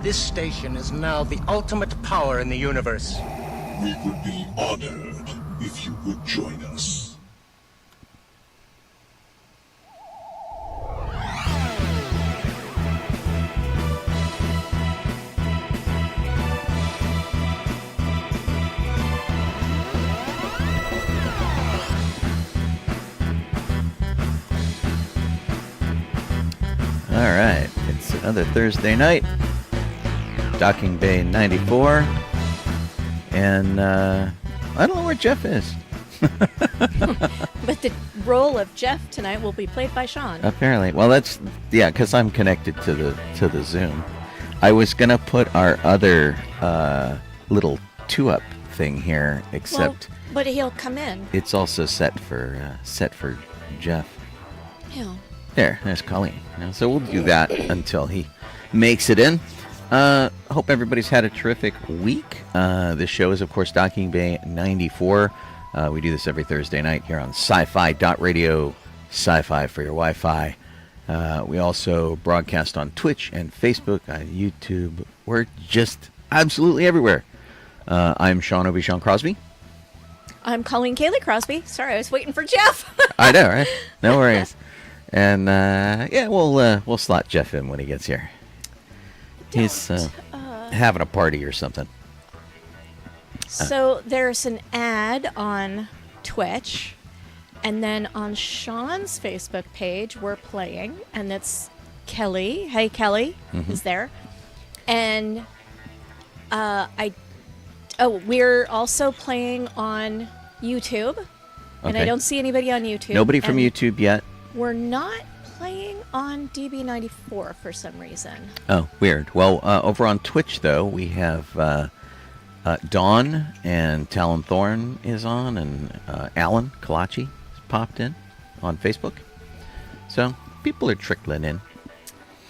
This station is now the ultimate power in the universe. We would be honored if you would join us. All right, it's another Thursday night, Docking Bay 94, and I don't know where Jeff is. But the role of Jeff tonight will be played by Sean. Apparently. Well, that's, yeah, because I'm connected to the Zoom. I was going to put our other little 2-up thing here, except... Well, but he'll come in. It's also set for Jeff. Yeah. There's Colleen. So we'll do that until he makes it in. Hope everybody's had a terrific week. This show is, of course, Docking Bay 94. We do this every Thursday night here on sci-fi.radio, sci-fi for your Wi-Fi. We also broadcast on Twitch and Facebook, YouTube. We're just absolutely everywhere. I'm Sean Obi-Shawn Crosby. I'm Colleen Kaylee Crosby. Sorry, I was waiting for Jeff. I know, right? No worries. And yeah, we'll slot Jeff in when he gets here. He's having a party or something. So there's an ad on Twitch, and then on Sean's Facebook page, we're playing, and it's Kelly. Hey, Kelly is there, and we're also playing on YouTube, and I don't see anybody on YouTube. Nobody from YouTube yet. We're not playing on DB94 for some reason. Oh, weird. Well, over on Twitch, though, we have Dawn and Talon Thorne is on, and Alan Kalachi has popped in on Facebook. So people are trickling in.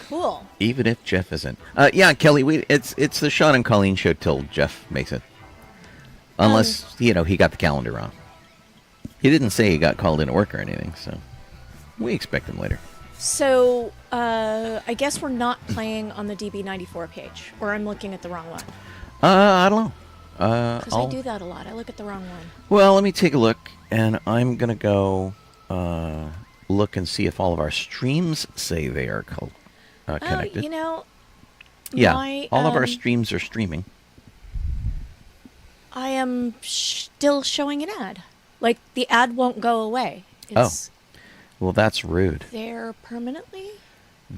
Cool. Even if Jeff isn't. Yeah, Kelly, it's the Sean and Colleen show till Jeff makes it. Unless, he got the calendar wrong. He didn't say he got called in to work or anything, so... We expect them later. So, I guess we're not playing on the DB94 page, or I'm looking at the wrong one. I don't know. Because I do that a lot. I look at the wrong one. Well, let me take a look, and I'm going to go look and see if all of our streams say they are connected. Yeah, all of our streams are streaming. I am still showing an ad. Like, the ad won't go away. It's Well, that's rude. there permanently.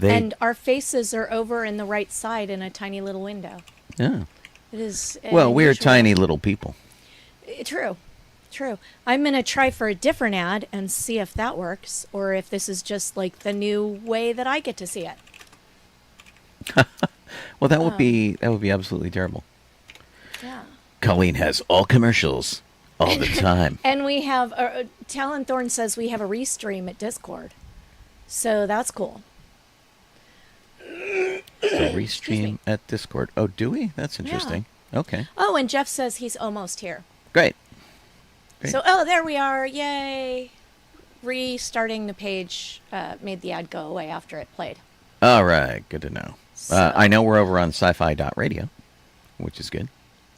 And our faces are over in the right side in a tiny little window. Yeah. It is. Well, we're unusual. tiny little people. True. I'm going to try for a different ad and see if that works, or if this is just like the new way that I get to see it. Well, that would be absolutely terrible. Yeah. Colleen has all commercials all the time. And we have, Talon Thorne says we have a restream at Discord. So that's cool. So restream at Discord. Oh, do we? That's interesting. Yeah. Okay. Oh, and Jeff says he's almost here. Great. So, there we are. Yay. Restarting the page made the ad go away after it played. All right. Good to know. So, I know we're over on sci-fi.radio, which is good.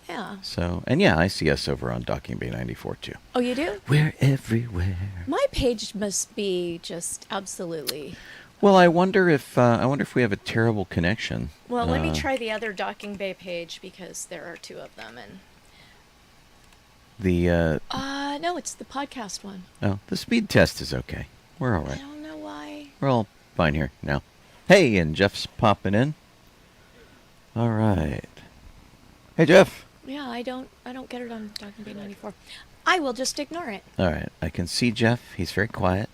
Yeah. So, and yeah, I see us over on Docking Bay 94 too. Oh, you do? We're everywhere. My page must be just absolutely... Well, I wonder if we have a terrible connection. Well, let me try the other Docking Bay page because there are two of them, and no, it's the podcast one. Oh, the speed test is okay. We're all right. I don't know why. We're all fine here now. Hey, and Jeff's popping in. All right. Hey, Jeff. Yeah, I don't get it on Docking Bay 94. I will just ignore it. All right, I can see Jeff. He's very quiet.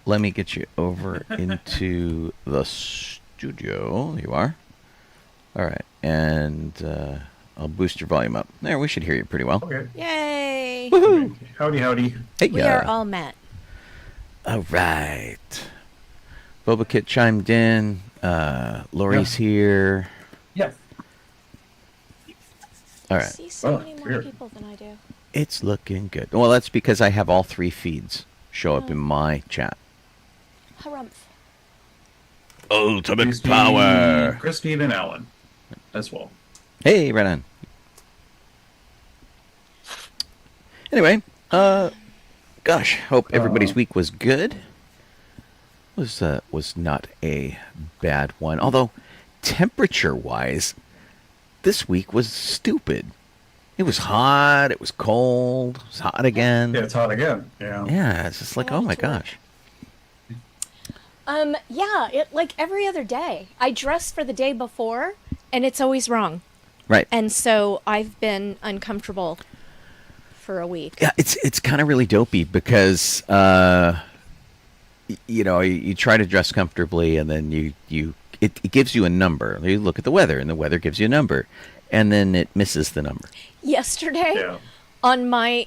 Let me get you over into the studio. There you are. All right, and I'll boost your volume up. There, we should hear you pretty well. Okay. Yay! Woohoo! Howdy. Hey, We are all met. All right. Boba-Kit chimed in. Lori's here. Yes. All I right. see so Oh, many more weird. people than I do. It's looking good. Well, that's because I have all three feeds show up in my chat. Harumph. Ultimate Crispy, power. Crispy and Alan as well. Hey, right on. Anyway, gosh, hope everybody's week was good. Was not a bad one. Although, temperature-wise, this week was stupid. It was hot. It was cold. It was hot again. Yeah, it's hot again. Yeah. Yeah, it's just like, oh my gosh. Yeah, it like every other day. I dress for the day before, and it's always wrong. Right. And so I've been uncomfortable for a week. Yeah, it's kind of really dopey because you try to dress comfortably, and then it gives you a number. You look at the weather, and the weather gives you a number, and then it misses the number. Yesterday, on my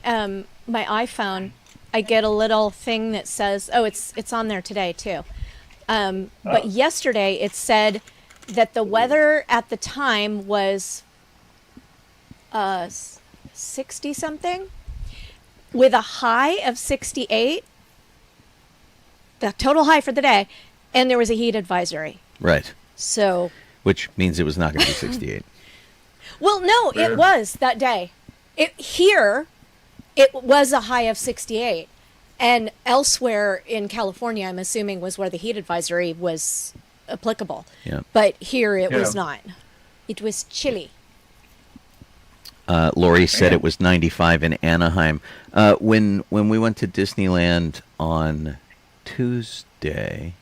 my iPhone, I get a little thing that says, "Oh, it's on there today too." But yesterday it said that the weather at the time was 60 something, with a high of 68. The total high for the day, and there was a heat advisory. Right. So. Which means it was not going to be 68. Well, no, it was that day. It was a high of 68, and elsewhere in California, I'm assuming, was where the heat advisory was applicable. Yeah. But here it was not. It was chilly. Lori said it was 95 in Anaheim. When we went to Disneyland on Tuesday.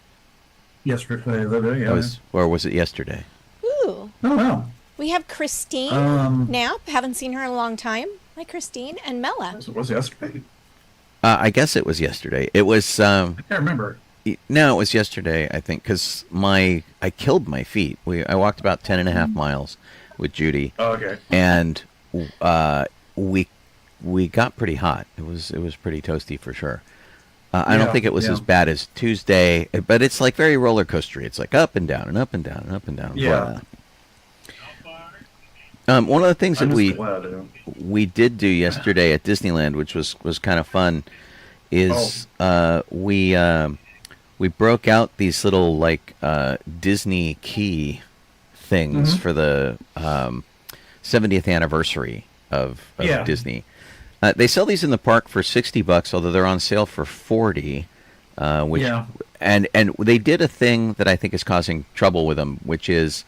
Yesterday, yeah. Or was it yesterday? Ooh. Oh, wow. We have Christine now. Haven't seen her in a long time. Hi, Christine and Mella. It was yesterday. I guess it was yesterday. It was. I can't remember. No, it was yesterday, I think, because I killed my feet. I walked about 10 and a half miles with Judy. Oh, okay. And we got pretty hot. It was pretty toasty for sure. I don't think it was as bad as Tuesday, but it's like very roller coastery. It's like up and down and up and down and up and down. Yeah. One of the things that we did do yesterday at Disneyland, which was kind of fun, is we broke out these little like Disney key things for the 70th anniversary of Disney. They sell these in the park for $60, although they're on sale for $40. And they did a thing that I think is causing trouble with them, which is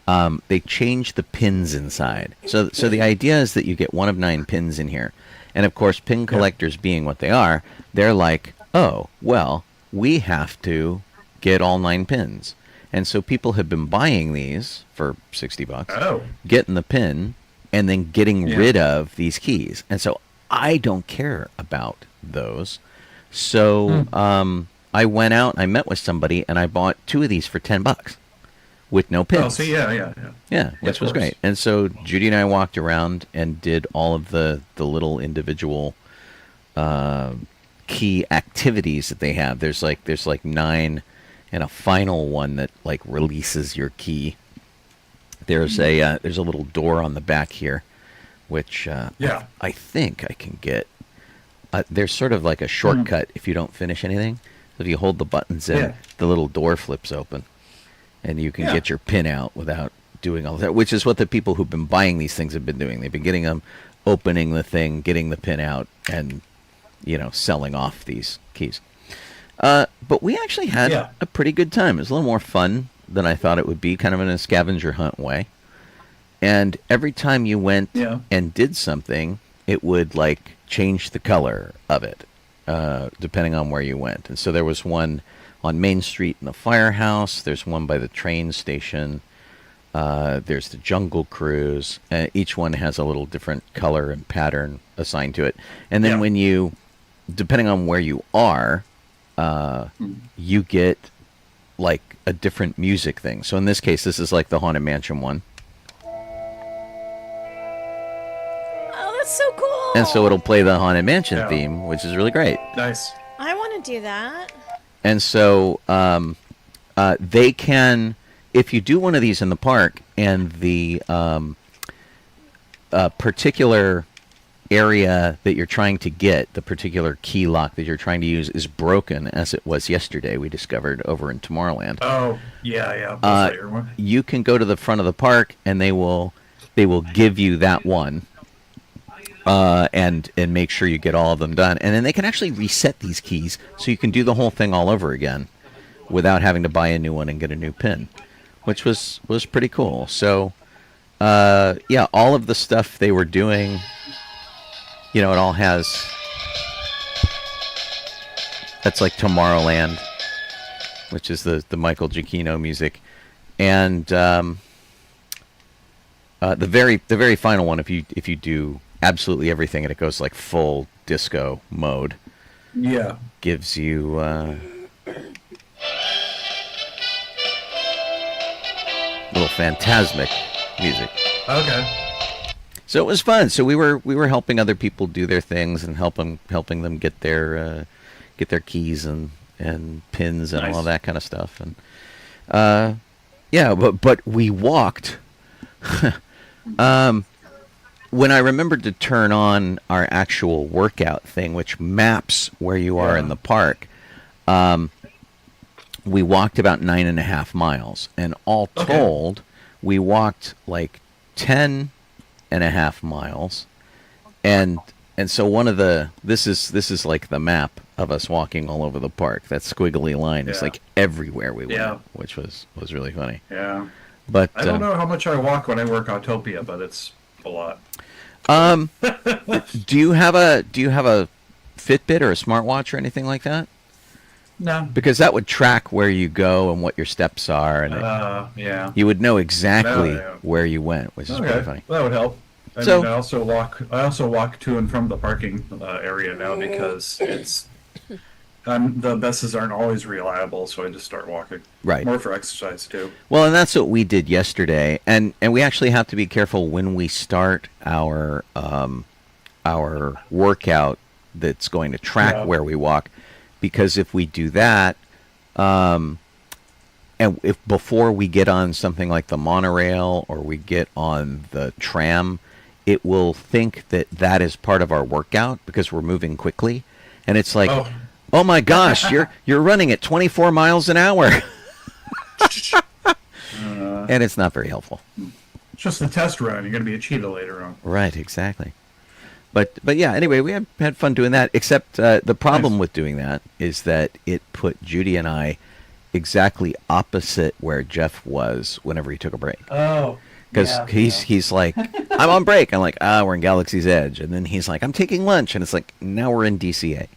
they changed the pins inside. So the idea is that you get one of 9 pins in here, and of course, pin collectors being what they are, they're like, oh well, we have to get all 9 pins, and so people have been buying these for $60, getting the pin, and then getting rid of these keys, and so. I don't care about those. So I went out, I met with somebody, and I bought 2 of these for $10 with no pins. Oh, so yeah, which was great. And so Judy and I walked around and did all of the little individual key activities that they have. There's like 9 and a final one that like releases your key. There's a little door on the back here, which I think I can get. There's sort of like a shortcut if you don't finish anything. If you hold the buttons in, the little door flips open, and you can get your pin out without doing all that, which is what the people who've been buying these things have been doing. They've been getting them, opening the thing, getting the pin out, and, selling off these keys. But we actually had a pretty good time. It was a little more fun than I thought it would be, kind of in a scavenger hunt way. And every time you went and did something, it would like change the color of it, depending on where you went. And so there was one on Main Street in the firehouse. There's one by the train station. There's the Jungle Cruise. Each one has a little different color and pattern assigned to it. And then when you, depending on where you are, you get like a different music thing. So in this case, this is like the Haunted Mansion one. So cool. And so it'll play the Haunted Mansion theme, which is really great. Nice. I want to do that. And so they can, if you do one of these in the park and the particular area that you're trying to get, the particular key lock that you're trying to use, is broken, as it was yesterday, we discovered over in Tomorrowland. Oh, yeah. That's later one. You can go to the front of the park, and they will give you that one, and make sure you get all of them done. And then they can actually reset these keys, so you can do the whole thing all over again without having to buy a new one and get a new pin, which was pretty cool. So, yeah, all of the stuff they were doing, it all has... That's like Tomorrowland, which is the Michael Giacchino music. And the very final one, if you do absolutely everything and it goes like full disco mode, Yeah. gives you little phantasmic music. Okay. So it was fun. So we were helping other people do their things and helping them get their keys and pins and Nice. all that kind of stuff. And yeah, but we walked. When I remembered to turn on our actual workout thing, which maps where you are in the park, we walked about 9.5 miles, and all told, we walked like 10.5 miles, and so one of this is like the map of us walking all over the park. That squiggly line is like everywhere we went, which was really funny. Yeah. But I don't know how much I walk when I work Autopia, but it's a lot. do you have a Fitbit or a smartwatch or anything like that? No. Because that would track where you go and what your steps are, and yeah. you would know exactly No, yeah. where you went, which is pretty funny. That would help. I So- mean, I also walk to and from the parking area now because it's the buses aren't always reliable, so I just start walking. Right. More for exercise too. Well, and that's what we did yesterday, and we actually have to be careful when we start our workout that's going to track where we walk, because if we do that, and if before we get on something like the monorail or we get on the tram, it will think that is part of our workout because we're moving quickly, and it's like, oh my gosh, you're running at 24 miles an hour. And it's not very helpful. It's just a test run. You're going to be a cheetah later on. Right, exactly. But yeah, anyway, we had fun doing that, except the problem with doing that is that it put Judy and I exactly opposite where Jeff was whenever he took a break. Oh. Because he's like, I'm on break. I'm like, we're in Galaxy's Edge. And then he's like, I'm taking lunch. And it's like, now we're in DCA.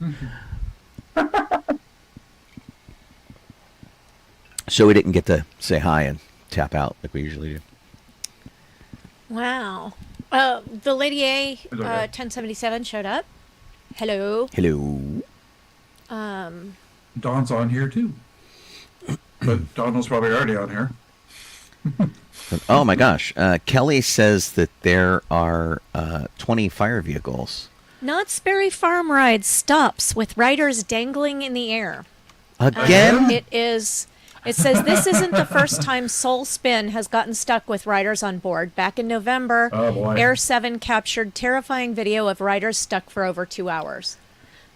So we didn't get to say hi and tap out like we usually do. Wow. The Lady A Okay. 1077 showed up. Hello. Hello. Dawn's on here too. But Dawn was probably already on here. Oh my gosh. Kelly says that there are 20 fire vehicles. Knott's Berry Farm Ride stops with riders dangling in the air. Again? It says this isn't the first time Soul Spin has gotten stuck with riders on board. Back in November, Oh, boy. Air 7 captured terrifying video of riders stuck for over 2 hours.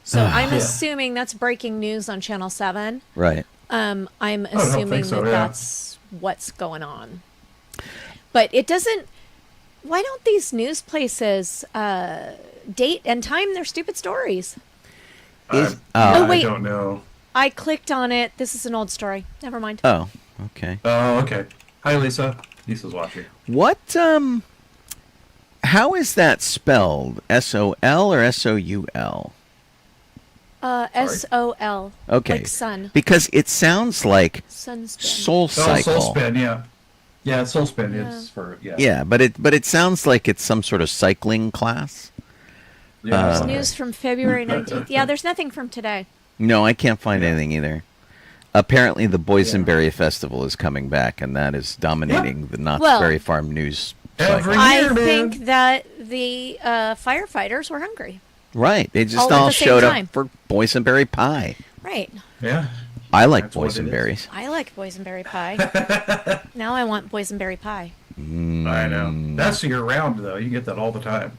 So I'm assuming that's breaking news on Channel 7. Right. I'm don't assuming think so, that yeah. that's what's going on. But it doesn't... Why don't these news places date and time their stupid stories? Is- Oh, I wait. don't know. I clicked on it. This is an old story. Never mind. Oh, okay. Oh, okay. Hi, Lisa. Lisa's watching. What, how is that spelled? S-O-L or S-O-U-L? S-O-L. Okay. Like sun. Because it sounds like Sunspin. Soul Oh, Cycle. Soul Spin, yeah. Yeah, Soul Spin is for, yeah. Yeah, but it sounds like it's some sort of cycling class. Yeah, okay. News from February 19th. Yeah, there's nothing from today. No, I can't find anything either. Apparently, the Boysenberry Festival is coming back, and that is dominating the Knott's Well, Berry Farm news every- cycle. I Here, man. think that the firefighters were hungry. Right. They just All at all the same showed time. up for boysenberry pie. Right. Yeah. I like That's what it is. boysenberries. I like boysenberry pie. Now I want boysenberry pie. I know. That's year round, though. You get that all the time.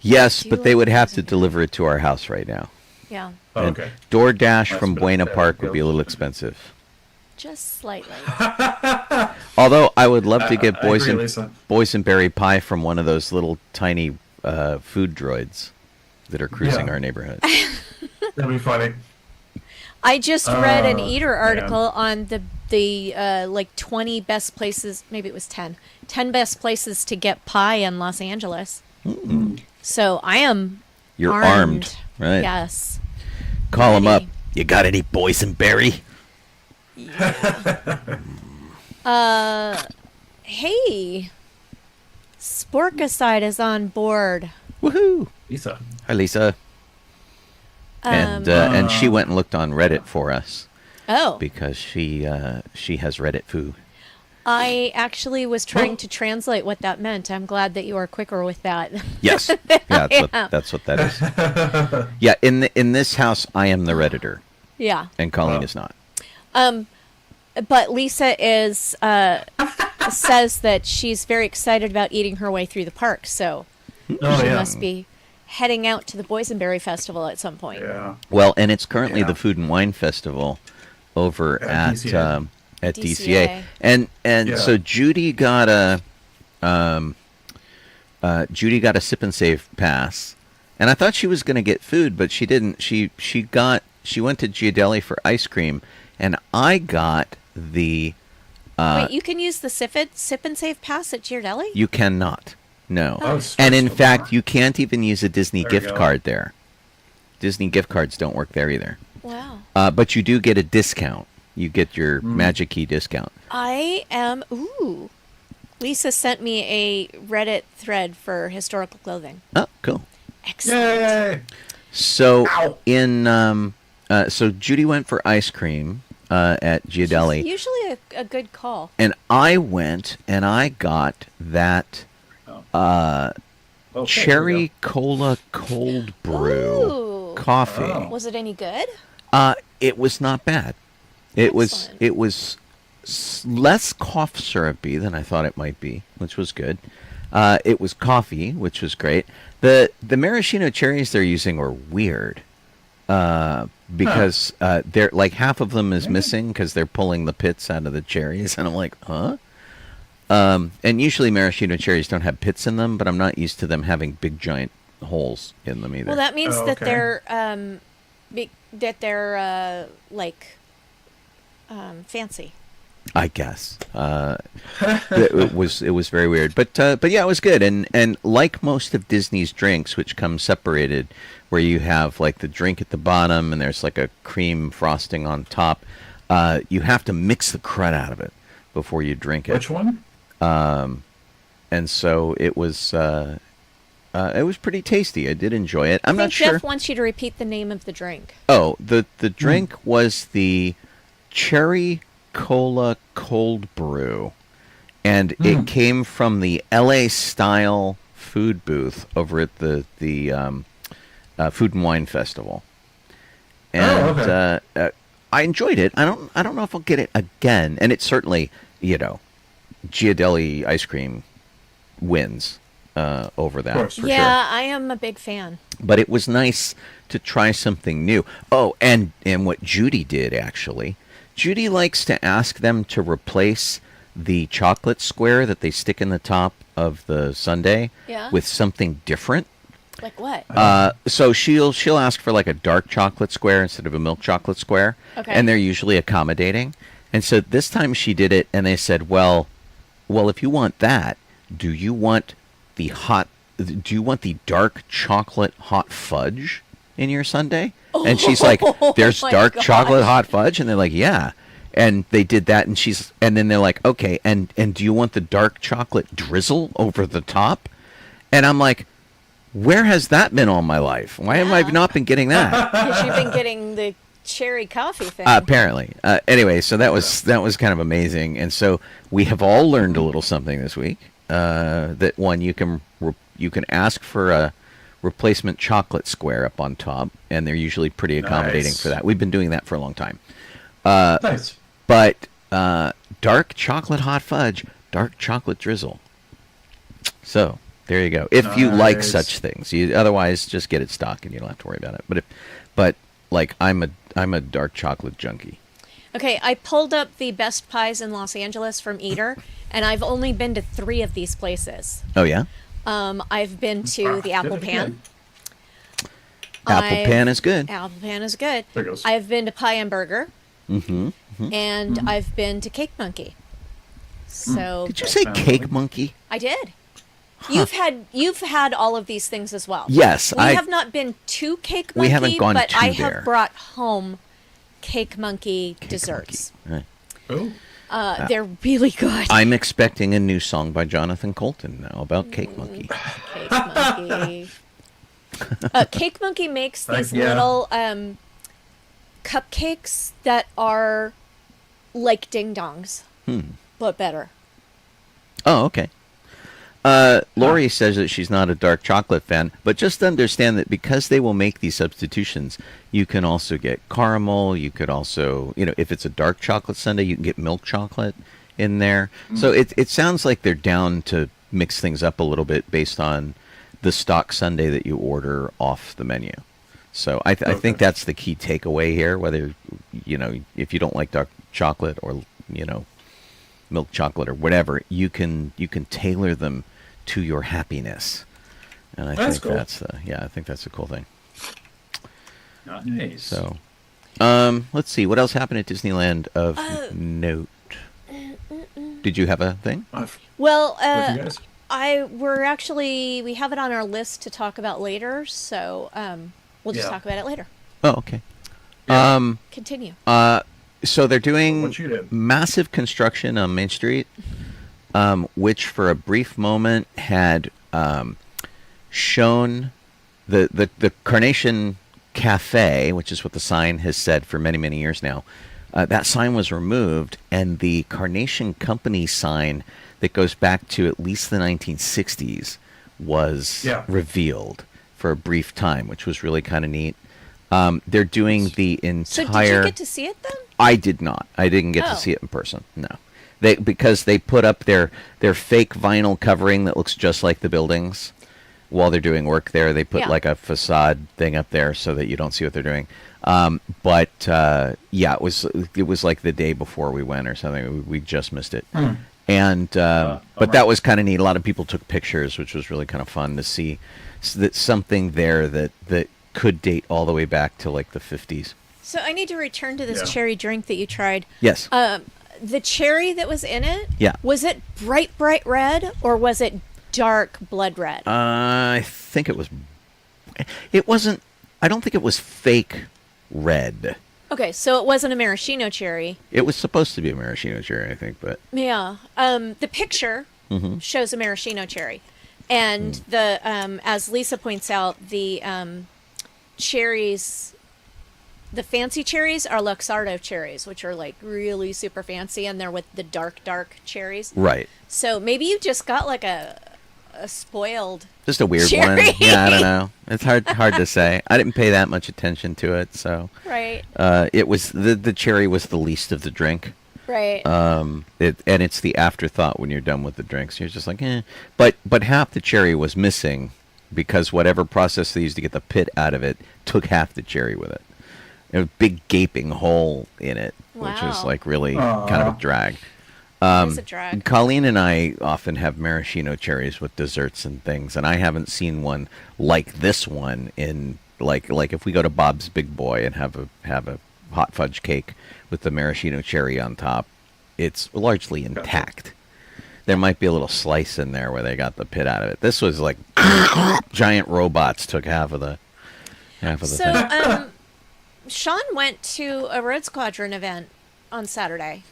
Yes, do but they like would have to boysenberry. deliver it to our house right now. Yeah, Oh, And okay. DoorDash That's from good. Buena Yeah, Park yeah. would be a little expensive. just slightly. Although I would love to get I agree, Lisa. boysenberry pie from one of those little tiny food droids that are cruising Yeah. our neighborhood. That'd be funny. I just read an Oh, Eater man. article on the like 20 best places, maybe it was 10 best places to get pie in Los Angeles. So I am You're armed, right? Yes. Call them up. Ready. You got any boysenberry? Hey, Sporkicide is on board. Woohoo! Lisa. Hi, Lisa. And she went and looked on Reddit for us Oh, because she has Reddit foo. I actually was trying to translate what that meant. I'm glad that you are quicker with that. Yes, yeah, that's what that is. Yeah, in this house, I am the Redditor, Yeah. and Colleen is not. But Lisa is says that she's very excited about eating her way through the park, so Oh, she yeah. must be heading out to the Boysenberry Festival at some point. Yeah. Well, and it's currently Yeah. the Food and Wine Festival over At at DCA. at DCA. DCA, and Yeah. so Judy got a sip and save pass, and I thought she was going to get food, but she didn't. She went to Ghirardelli for ice cream, and I got the. Wait, you can use the sip and save pass at Ghirardelli? You cannot. No. Oh, it's And in supposed to fact, work. you can't even use a Disney There you gift go. card there. Disney gift cards don't work there either. Wow. But you do get a discount. You get your Magic Key discount. Ooh. Lisa sent me a Reddit thread for historical clothing. Oh, cool. Excellent. Yay! So Ow. so Judy went for ice cream at Ghirardelli, Usually a good call. and I went and I got that Okay, cherry there you cola cold brew Ooh. coffee. Oh. Was it any good? It was not bad. It Excellent. was less cough syrupy than I thought it might be, which was good. It was coffee, which was great. The maraschino cherries they're using were weird because they're like half of them is missing because they're pulling the pits out of the cherries, and I'm like, huh? And usually maraschino cherries don't have pits in them, but I'm not used to them having big giant holes in them either. Well, that means Oh, that okay. they're fancy. I guess it was very weird, but yeah, it was good. And like most of Disney's drinks, which come separated, where you have like the drink at the bottom and there's like a cream frosting on top, you have to mix the crud out of it before you drink it. Which one? And so it was pretty tasty. I did enjoy it. I'm I not think sure. Jeff wants you to repeat the name of the drink. Oh, the drink was the cherry cola cold brew, and it came from the LA style food booth over at the Food and Wine Festival. And okay. I enjoyed it. I don't know if I'll get it again. And it's certainly, Ghirardelli ice cream wins over that. Of course, for Yeah, sure. I am a big fan. But it was nice to try something new. Oh, and what Judy did, actually. Judy likes to ask them to replace the chocolate square that they stick in the top of the sundae Yeah. with something different. Like what? So she'll ask for like a dark chocolate square instead of a milk chocolate square. Okay. And they're usually accommodating. And so this time she did it, and they said, well, if you want that, do you want the dark chocolate hot fudge in your sundae? And she's like, there's my dark gosh. chocolate hot fudge? And they're like, yeah. And they did that, and then they're like, okay, and do you want the dark chocolate drizzle over the top? And I'm like, where has that been all my life? Why have I not been getting that? Because you've been getting the cherry coffee thing. Apparently. Anyway, so that was kind of amazing, and so we have all learned a little something this week. That one, you can ask for a replacement chocolate square up on top, and they're usually pretty accommodating Nice. for that. We've been doing that for a long time. Nice. But dark chocolate hot fudge, dark chocolate drizzle. So There you go. If you like Nice. such things, otherwise just get it stock and you don't have to worry about it. But like I'm a dark chocolate junkie. Okay, I pulled up the best pies in Los Angeles from Eater, and I've only been to 3 of these places. Oh yeah, I've been to the Apple Pan. Apple Pan is good. Apple Pan is good. There it goes. I've been to Pie and Burger, Mm-hmm. and I've been to Cake Monkey. So Did you say Cake Monkey? I did. You've had all of these things as well. Yes, we have not been to Cake Monkey. We haven't gone but to I there. have brought home Cake Monkey desserts. Right. Oh. They're really good. I'm expecting a new song by Jonathan Colton now about Cake Monkey. Cake Monkey. Cake Monkey makes these Yeah. little cupcakes that are like ding dongs, but better. Oh, okay. Lori says that she's not a dark chocolate fan, but just understand that because they will make these substitutions, you can also get caramel. You could also, if it's a dark chocolate sundae, you can get milk chocolate in there. So it sounds like they're down to mix things up a little bit based on the stock sundae that you order off the menu. So I think that's the key takeaway here. Whether if you don't like dark chocolate or milk chocolate or whatever, you can tailor them to your happiness, and I think cool. I think that's a cool thing. Nice. So, let's see what else happened at Disneyland of note. Did you have a thing? Well, With you guys? we have it on our list to talk about later, so we'll just Yeah. talk about it later. Oh, okay. Yeah. Continue. So they're doing What you did. massive construction on Main Street, which for a brief moment had shown the Carnation Cafe, which is what the sign has said for many, many years now. That sign was removed, and the Carnation Company sign that goes back to at least the 1960s was revealed for a brief time, which was really kind of neat. They're doing the entire... So did you get to see it then? I did not. I didn't get to Oh. see it in person. No, because they put up their fake vinyl covering that looks just like the buildings while they're doing work there. They put Yeah. like a facade thing up there so that you don't see what they're doing. But it was like the day before we went or something. We just missed it. And but that was kind of neat. A lot of people took pictures, which was really kind of fun to see that something there that could date all the way back to like the 50s. So I need to return to this Yeah. cherry drink that you tried. Yes. The cherry that was in it, Yeah. was it bright red or was it dark blood red? I think it was. It wasn't. I don't think it was fake red. Okay, so it wasn't a maraschino cherry. It was supposed to be a maraschino cherry, I think, but Yeah. The picture shows a maraschino cherry. And the as Lisa points out, the cherries, the fancy cherries are Luxardo cherries, which are like really super fancy, and they're with the dark cherries. right. So maybe you just got like a spoiled. Just a weird Cherry. one. Yeah, I don't know. It's hard to say. I didn't pay that much attention to it, so Right. it was the cherry was the least of the drink. Right. It's the afterthought when you're done with the drinks. You're just like, eh. But half the cherry was missing because whatever process they used to get the pit out of it took half the cherry with it. A big gaping hole in it, which was Wow. like really kind of a drag. It is a drag. Colleen and I often have maraschino cherries with desserts and things, and I haven't seen one like this one in like if we go to Bob's Big Boy and have a hot fudge cake with the maraschino cherry on top, it's largely intact. There might be a little slice in there where they got the pit out of it. This was like giant robots took half of the thing. So, Sean went to a Road Squadron event on Saturday.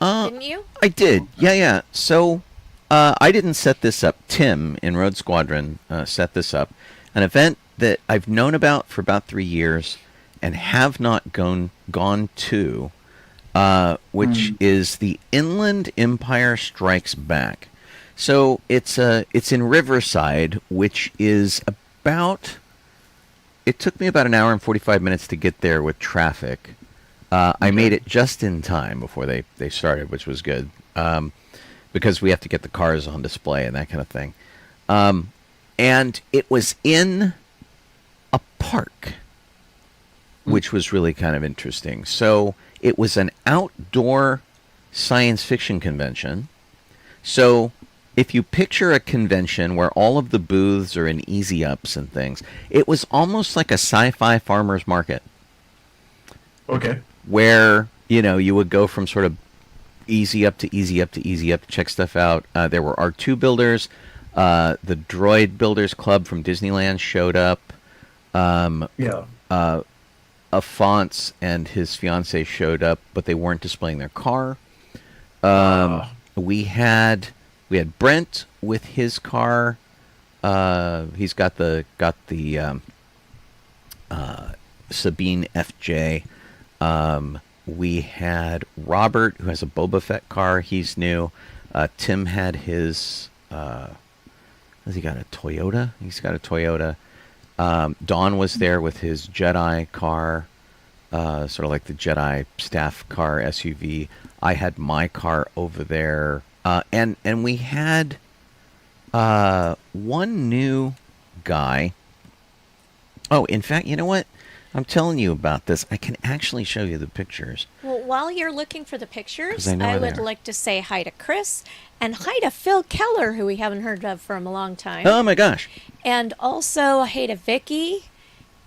Didn't you? I did. Yeah. So I didn't set this up. Tim in Road Squadron set this up. An event that I've known about for about 3 years and have not gone to, which is the Inland Empire Strikes Back. So it's in Riverside, which is about... It took me about an hour and 45 minutes to get there with traffic. I made it just in time before they started, which was good, because we have to get the cars on display and that kind of thing. And it was in a park, which was really kind of interesting. So it was an outdoor science fiction convention. So if you picture a convention where all of the booths are in easy ups and things, it was almost like a sci-fi farmer's market. Okay. Where, you would go from sort of easy up to easy up to easy up to check stuff out. There were R2 builders. The Droid Builders Club from Disneyland showed up. Alphonse and his fiancée showed up, but they weren't displaying their car. We had Brent with his car. He's got the Sabine FJ. We had Robert, who has a Boba Fett car. He's new. Tim had his. Has he got a Toyota? He's got a Toyota. Don was there with his Jedi car, sort of like the Jedi staff car SUV. I had my car over there, and we had one new guy. Oh, in fact, you know what? I'm telling you about this. I can actually show you the pictures. Well, while you're looking for the pictures, I know I where they would are. like to say hi to Chris and hi to Phil Keller, who we haven't heard of for a long time. Oh my gosh! And also hi to Vicky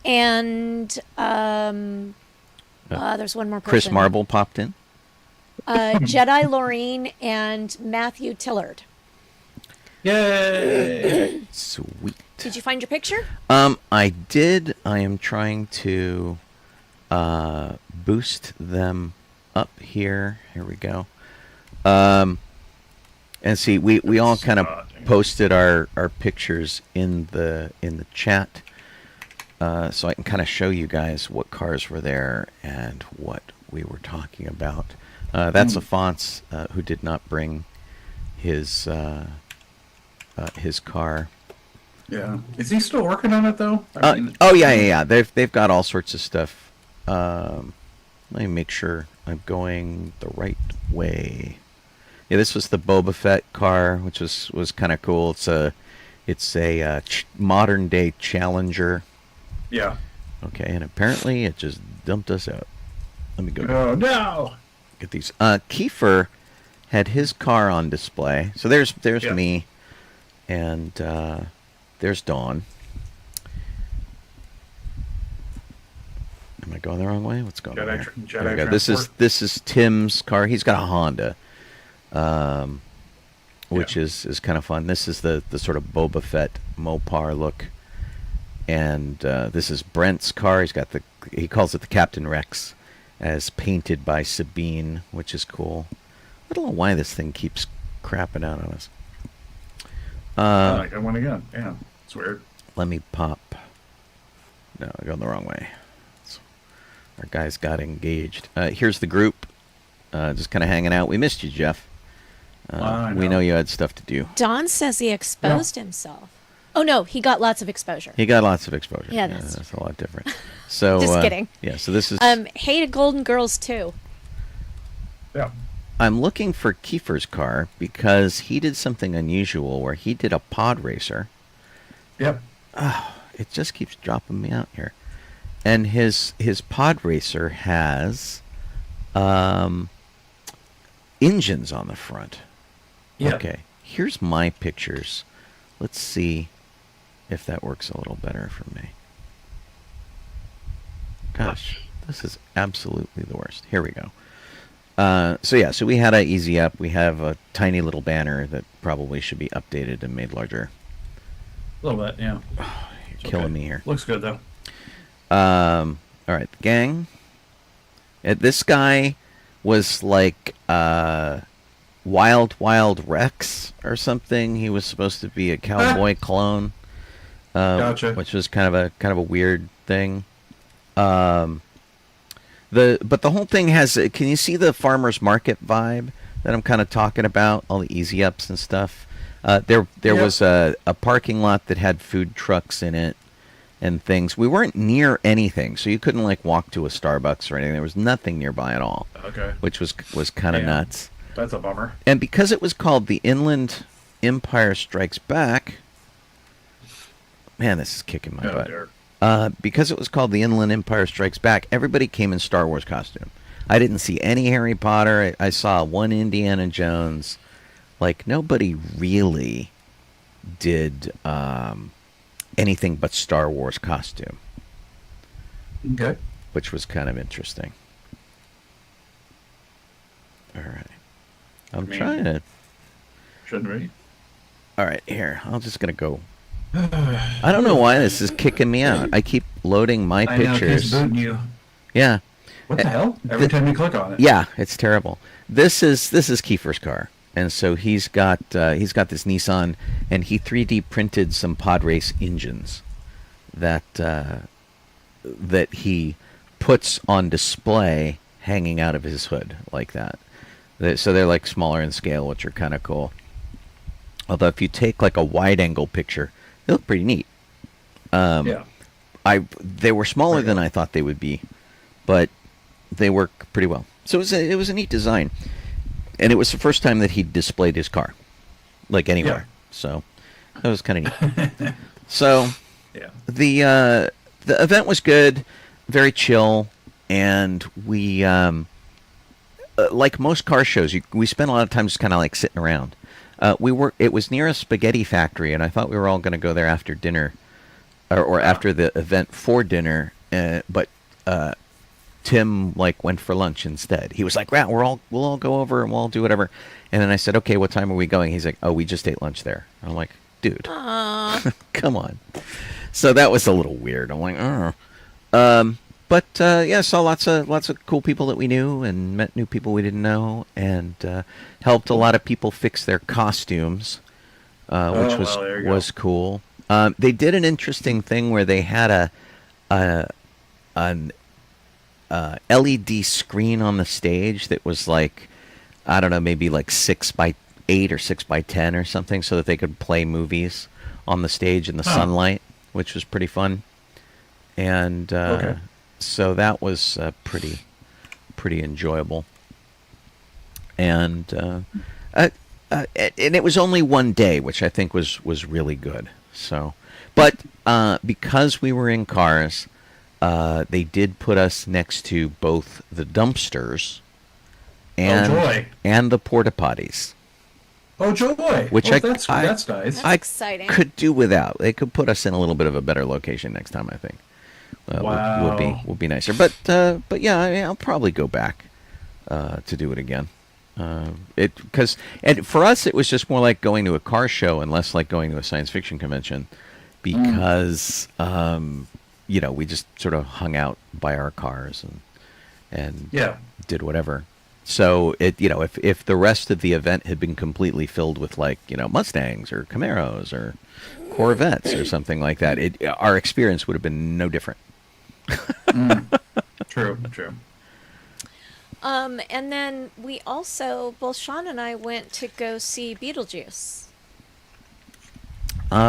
and there's one more person. Chris Marble popped in. Jedi Laureen and Matthew Tillard. Yay! Sweet. Did you find your picture? I did. I am trying to boost them up here. Here we go. And see, we all kind of posted our pictures in the chat, so I can kind of show you guys what cars were there and what we were talking about. That's Alphonse, who did not bring his car. Yeah. Is he still working on it though? Yeah. They've got all sorts of stuff. Let me make sure I'm going the right way. Yeah, this was the Boba Fett car, which was kind of cool. It's a modern day Challenger. Yeah. Okay, and apparently it just dumped us out. Let me go. Oh no! Get these. Kiefer had his car on display. So there's Yeah. me, and there's Dawn. Am I going the wrong way? What's going on Jedi here? tr- There we Jedi go. transport. This is Tim's car. He's got a Honda, which Yeah. is kind of fun. This is the sort of Boba Fett Mopar look, and this is Brent's car. He calls it the Captain Rex, as painted by Sabine, which is cool. I don't know why this thing keeps crapping out on us. I went again. Yeah. It's weird. Let me pop. No, I go the wrong way. Our guys got engaged. Here's the group, just kind of hanging out. We missed you, Jeff. I We know. know you had stuff to do. Don says he exposed himself. Oh no, he got lots of exposure. He got lots of exposure. Yeah, that's a lot different. So Just kidding. Yeah, so this is. Hey to Golden Girls too. Yeah. I'm looking for Kiefer's car because he did something unusual where he did a pod racer. Yep. It just keeps dropping me out here. And his pod racer has engines on the front. Yeah. Okay, here's my pictures. Let's see if that works a little better for me. Gosh, this is absolutely the worst. Here we go. So we had a easy up. We have a tiny little banner that probably should be updated and made larger. A little bit. Yeah. You're killing me here. Looks good though. All right, the gang. This guy was like Wild Rex or something. He was supposed to be a cowboy clone, Gotcha. which was kind of a weird thing. But the whole thing has. Can you see the farmers market vibe that I'm kind of talking about? All the easy ups and stuff. There was a parking lot that had food trucks in it and things. We weren't near anything, so you couldn't like walk to a Starbucks or anything. There was nothing nearby at all, Okay. which was kind of Yeah. nuts. That's a bummer. And because it was called the Inland Empire Strikes Back, man, this is kicking my Oh, butt. dear. Because it was called The Inland Empire Strikes Back, everybody came in Star Wars costume. I didn't see any Harry Potter. I saw one Indiana Jones. Like, nobody really did anything but Star Wars costume, Okay. which was kind of interesting. All right. I'm trying to... Shouldn't we? All right, here. I'm just going to go... I don't know why this is kicking me out. I keep loading my I know, it keeps pictures. booting you. Yeah. What the hell? Every time you click on it. Yeah, it's terrible. This is Kiefer's car, and so he's got this Nissan, and he 3D printed some pod race engines that he puts on display hanging out of his hood like that. So they're like smaller in scale, which are kind of cool. Although if you take like a wide angle picture, they look pretty neat. Yeah. They were smaller than I thought they would be, but they work pretty well. So it was a neat design, and it was the first time that he displayed his car, like anywhere. Yeah. So that was kind of neat. So Yeah. the event was good, very chill, and we like most car shows, we spent a lot of time just kind of like sitting around. It was near a spaghetti factory, and I thought we were all going to go there after dinner, or after the event for dinner. But Tim like went for lunch instead. He was like, "Right, we'll all go over and we'll all do whatever." And then I said, "Okay, what time are we going?" He's like, "Oh, we just ate lunch there." And I'm like, "Dude, come on." So that was a little weird. I'm like, "Oh." But yeah, saw lots of cool people that we knew, and met new people we didn't know, and helped a lot of people fix their costumes, which was cool. They did an interesting thing where they had an LED screen on the stage that was like, I don't know, maybe like 6x8 or 6x10 or something, so that they could play movies on the stage in the sunlight, which was pretty fun. And so that was pretty enjoyable. And it was only one day, which I think was really good. So, but because we were in cars, they did put us next to both the dumpsters and the porta potties. Oh joy! Which that's nice. That's I exciting. could do without. They could put us in a little bit of a better location next time, I think. Wow. Would be nicer. But yeah, I'll probably go back to do it again. Because for us it was just more like going to a car show and less like going to a science fiction convention, because we just sort of hung out by our cars and did whatever. So if the rest of the event had been completely filled with like Mustangs or Camaros or Corvettes or something like that, our experience would have been no different. True. And then we also, both Sean and I went to go see Beetlejuice.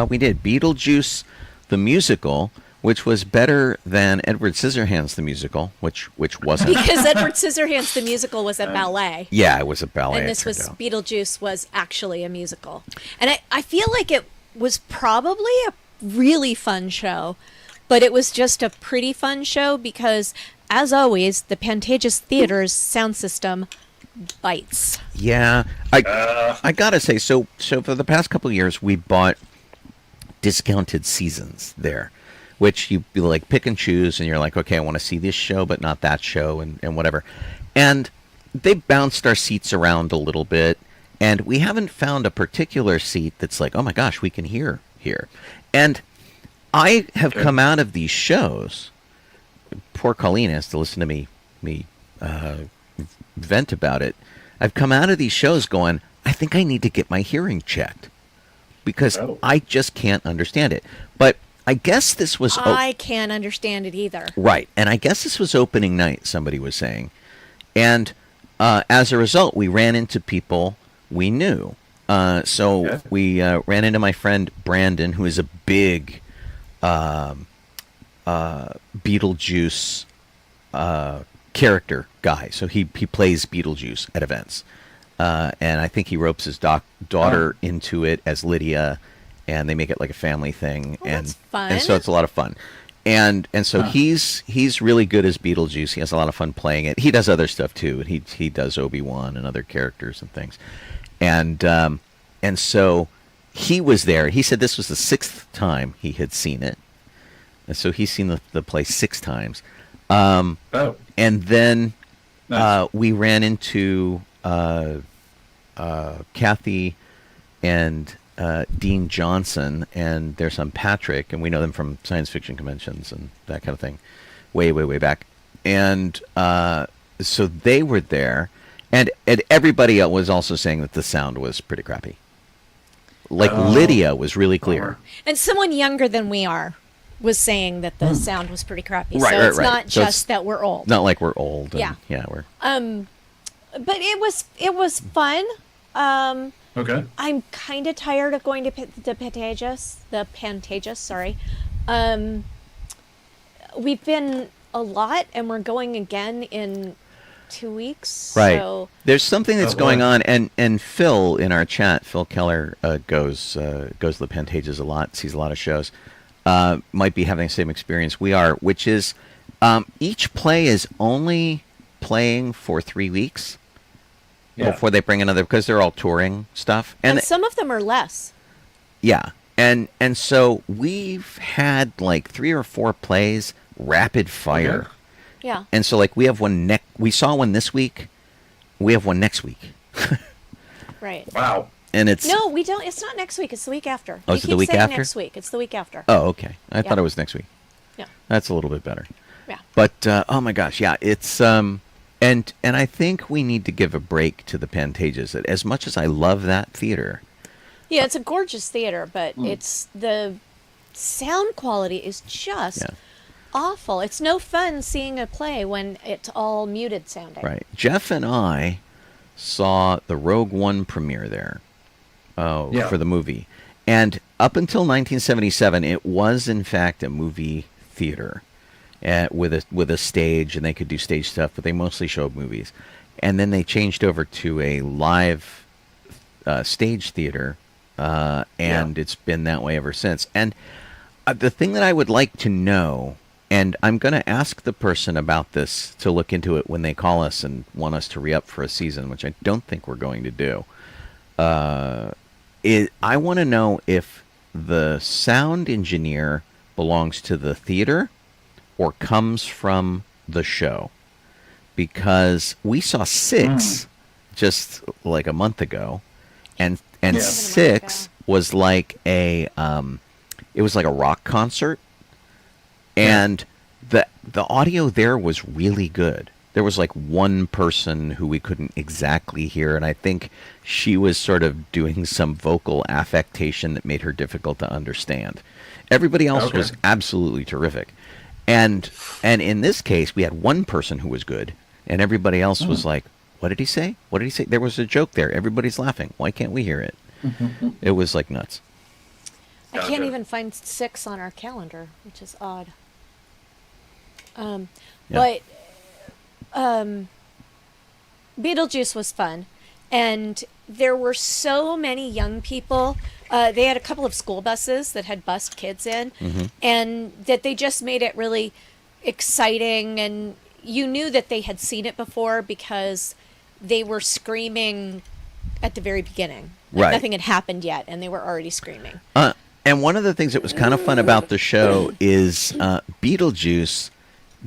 We did Beetlejuice the musical, which was better than Edward Scissorhands the musical, which wasn't. Because Edward Scissorhands the musical was a ballet. Yeah, it was a ballet. And this was Beetlejuice was actually a musical. And I feel like it was probably a really fun show, but it was just a pretty fun show because, as always, the Pantages Theater's sound system bites. Yeah, I gotta say, so for the past couple of years, we bought discounted seasons there, which you like pick and choose, and you're like, okay, I want to see this show, but not that show, and whatever. And they bounced our seats around a little bit, and we haven't found a particular seat that's like, oh my gosh, we can hear here. And I have come out of these shows. Poor Colleen has to listen to me vent about it. I've come out of these shows going, I think I need to get my hearing checked because I just can't understand it. But I guess this was... I can't understand it either. Right. And I guess this was opening night, somebody was saying. And as a result, we ran into people we knew. We ran into my friend Brandon, who is a big Beetlejuice character guy. So he plays Beetlejuice at events. And I think he ropes his daughter into it as Lydia. and they make it like a family thing, and that's fun. and so it's a lot of fun. And so he's really good as Beetlejuice. He has a lot of fun playing it. He does other stuff too. He does Obi-Wan and other characters and things. And so he was there. He said this was the 6th time he had seen it. And so he's seen the play 6 times. And then Nice. we ran into Kathy and Dean Johnson and their son Patrick, and we know them from science fiction conventions and that kind of thing, way back. And so they were there, and everybody else was also saying that the sound was pretty crappy. Like Lydia was really clear. And someone younger than we are was saying that the sound was pretty crappy. Right, so right, it's right. not So just that we're old. Not like we're old. And, Yeah. yeah, we're. But it was fun. Okay. I'm kind of tired of going to the Pantages. Sorry. We've been a lot, and we're going again in 2 weeks. Right. So There's something that's Oh, going boy. on, and Phil in our chat, Phil Keller, goes to the Pantages a lot, sees a lot of shows. Might be having the same experience we are, which is each play is only playing for 3 weeks before they bring another, because they're all touring stuff, and some of them are less. yeah, and so we've had like 3 or 4 plays rapid fire. Okay. Yeah. And so, like, we have one we saw one this week. We have one next week. Right. Wow. And it's... No, we don't. It's not next week. It's the week after. Oh, You is it the keep week saying after? Next week. It's the week after. Oh, okay. I Yeah. thought it was next week. Yeah. That's a little bit better. Yeah. But, oh my gosh, yeah, it's... And I think we need to give a break to the Pantages. As much as I love that theater... Yeah, it's a gorgeous theater, but it's the sound quality is just Yeah. awful. It's no fun seeing a play when it's all muted sounding. Right. Jeff and I saw the Rogue One premiere there for the movie. And up until 1977, it was, in fact, a movie theater with a stage, and they could do stage stuff, but they mostly showed movies. And then they changed over to a live stage theater, and it's been that way ever since. And the thing that I would like to know, and I'm going to ask the person about this to look into it when they call us and want us to re-up for a season, which I don't think we're going to do. I want to know if the sound engineer belongs to the theater or comes from the show. Because we saw 6 just like a month ago, and Yeah. 6 was like it was like a rock concert, and the audio there was really good. There was like one person who we couldn't exactly hear, and I think she was sort of doing some vocal affectation that made her difficult to understand. Everybody else was absolutely terrific. And in this case, we had one person who was good, and everybody else was like, what did he say? What did he say? There was a joke there. Everybody's laughing. Why can't we hear it? It was like nuts. I can't Gotcha. even find 6 on our calendar, which is odd. Yeah. But Beetlejuice was fun, and there were so many young people. They had a couple of school buses that had bused kids in, and that they just made it really exciting, and you knew that they had seen it before because they were screaming at the very beginning. Like Right. nothing had happened yet, and they were already screaming. And one of the things that was kind of fun about the show is Beetlejuice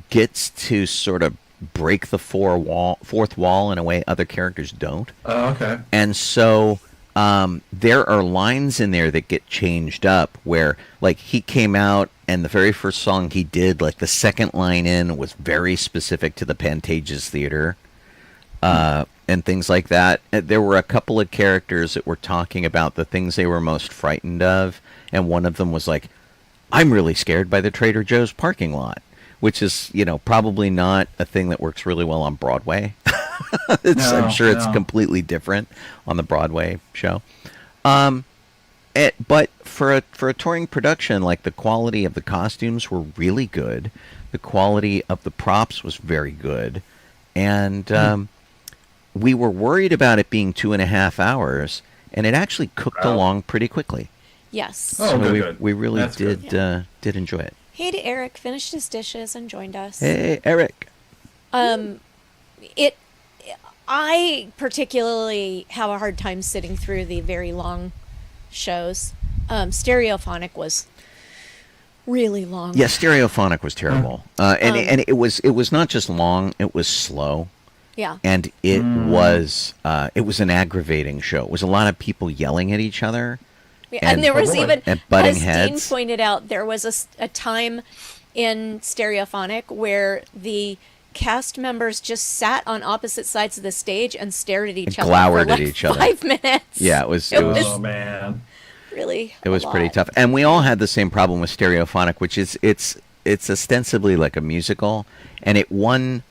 gets to sort of break the fourth wall in a way other characters don't. Oh, okay. And so there are lines in there that get changed up where, like, he came out and the very first song he did, like, the second line in was very specific to the Pantages Theater and things like that. There were a couple of characters that were talking about the things they were most frightened of, and one of them was like, I'm really scared by the Trader Joe's parking lot, which is, probably not a thing that works really well on Broadway. I'm sure it's completely different on the Broadway show. But for a touring production, like, the quality of the costumes were really good. The quality of the props was very good. And we were worried about it being 2.5 hours, and it actually cooked along pretty quickly. Yes. Oh, So good. we really That's good. did enjoy it. Hey to Eric, finished his dishes and joined us. Hey, Eric. I particularly have a hard time sitting through the very long shows. Stereophonic was really long. Yeah, Stereophonic was terrible, and it was not just long; it was slow, Yeah. and it was an aggravating show. It was a lot of people yelling at each other. Yeah, and- and there was even, and butting as heads. Dean pointed out, there was a time in Stereophonic where the cast members just sat on opposite sides of the stage and stared at each And other glowered for at like each other. 5 minutes. Yeah, it was Oh man. really it was a pretty lot. tough, and we all had the same problem with Stereophonic, which is it's ostensibly like a musical, and it won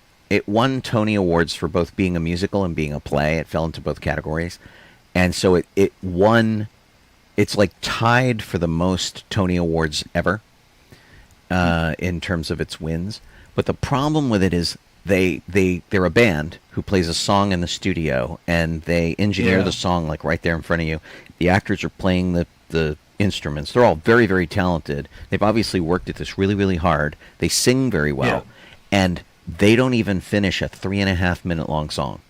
Tony Awards for both being a musical and being a play. It fell into both categories, and so it won. It's like tied for the most Tony Awards ever in terms of its wins. But the problem with it is they're a band who plays a song in the studio, and they engineer Yeah. the song like right there in front of you. The actors are playing the instruments. They're all very, very talented. They've obviously worked at this really, really hard. They sing very well, and they don't even finish a 3.5 minute long song.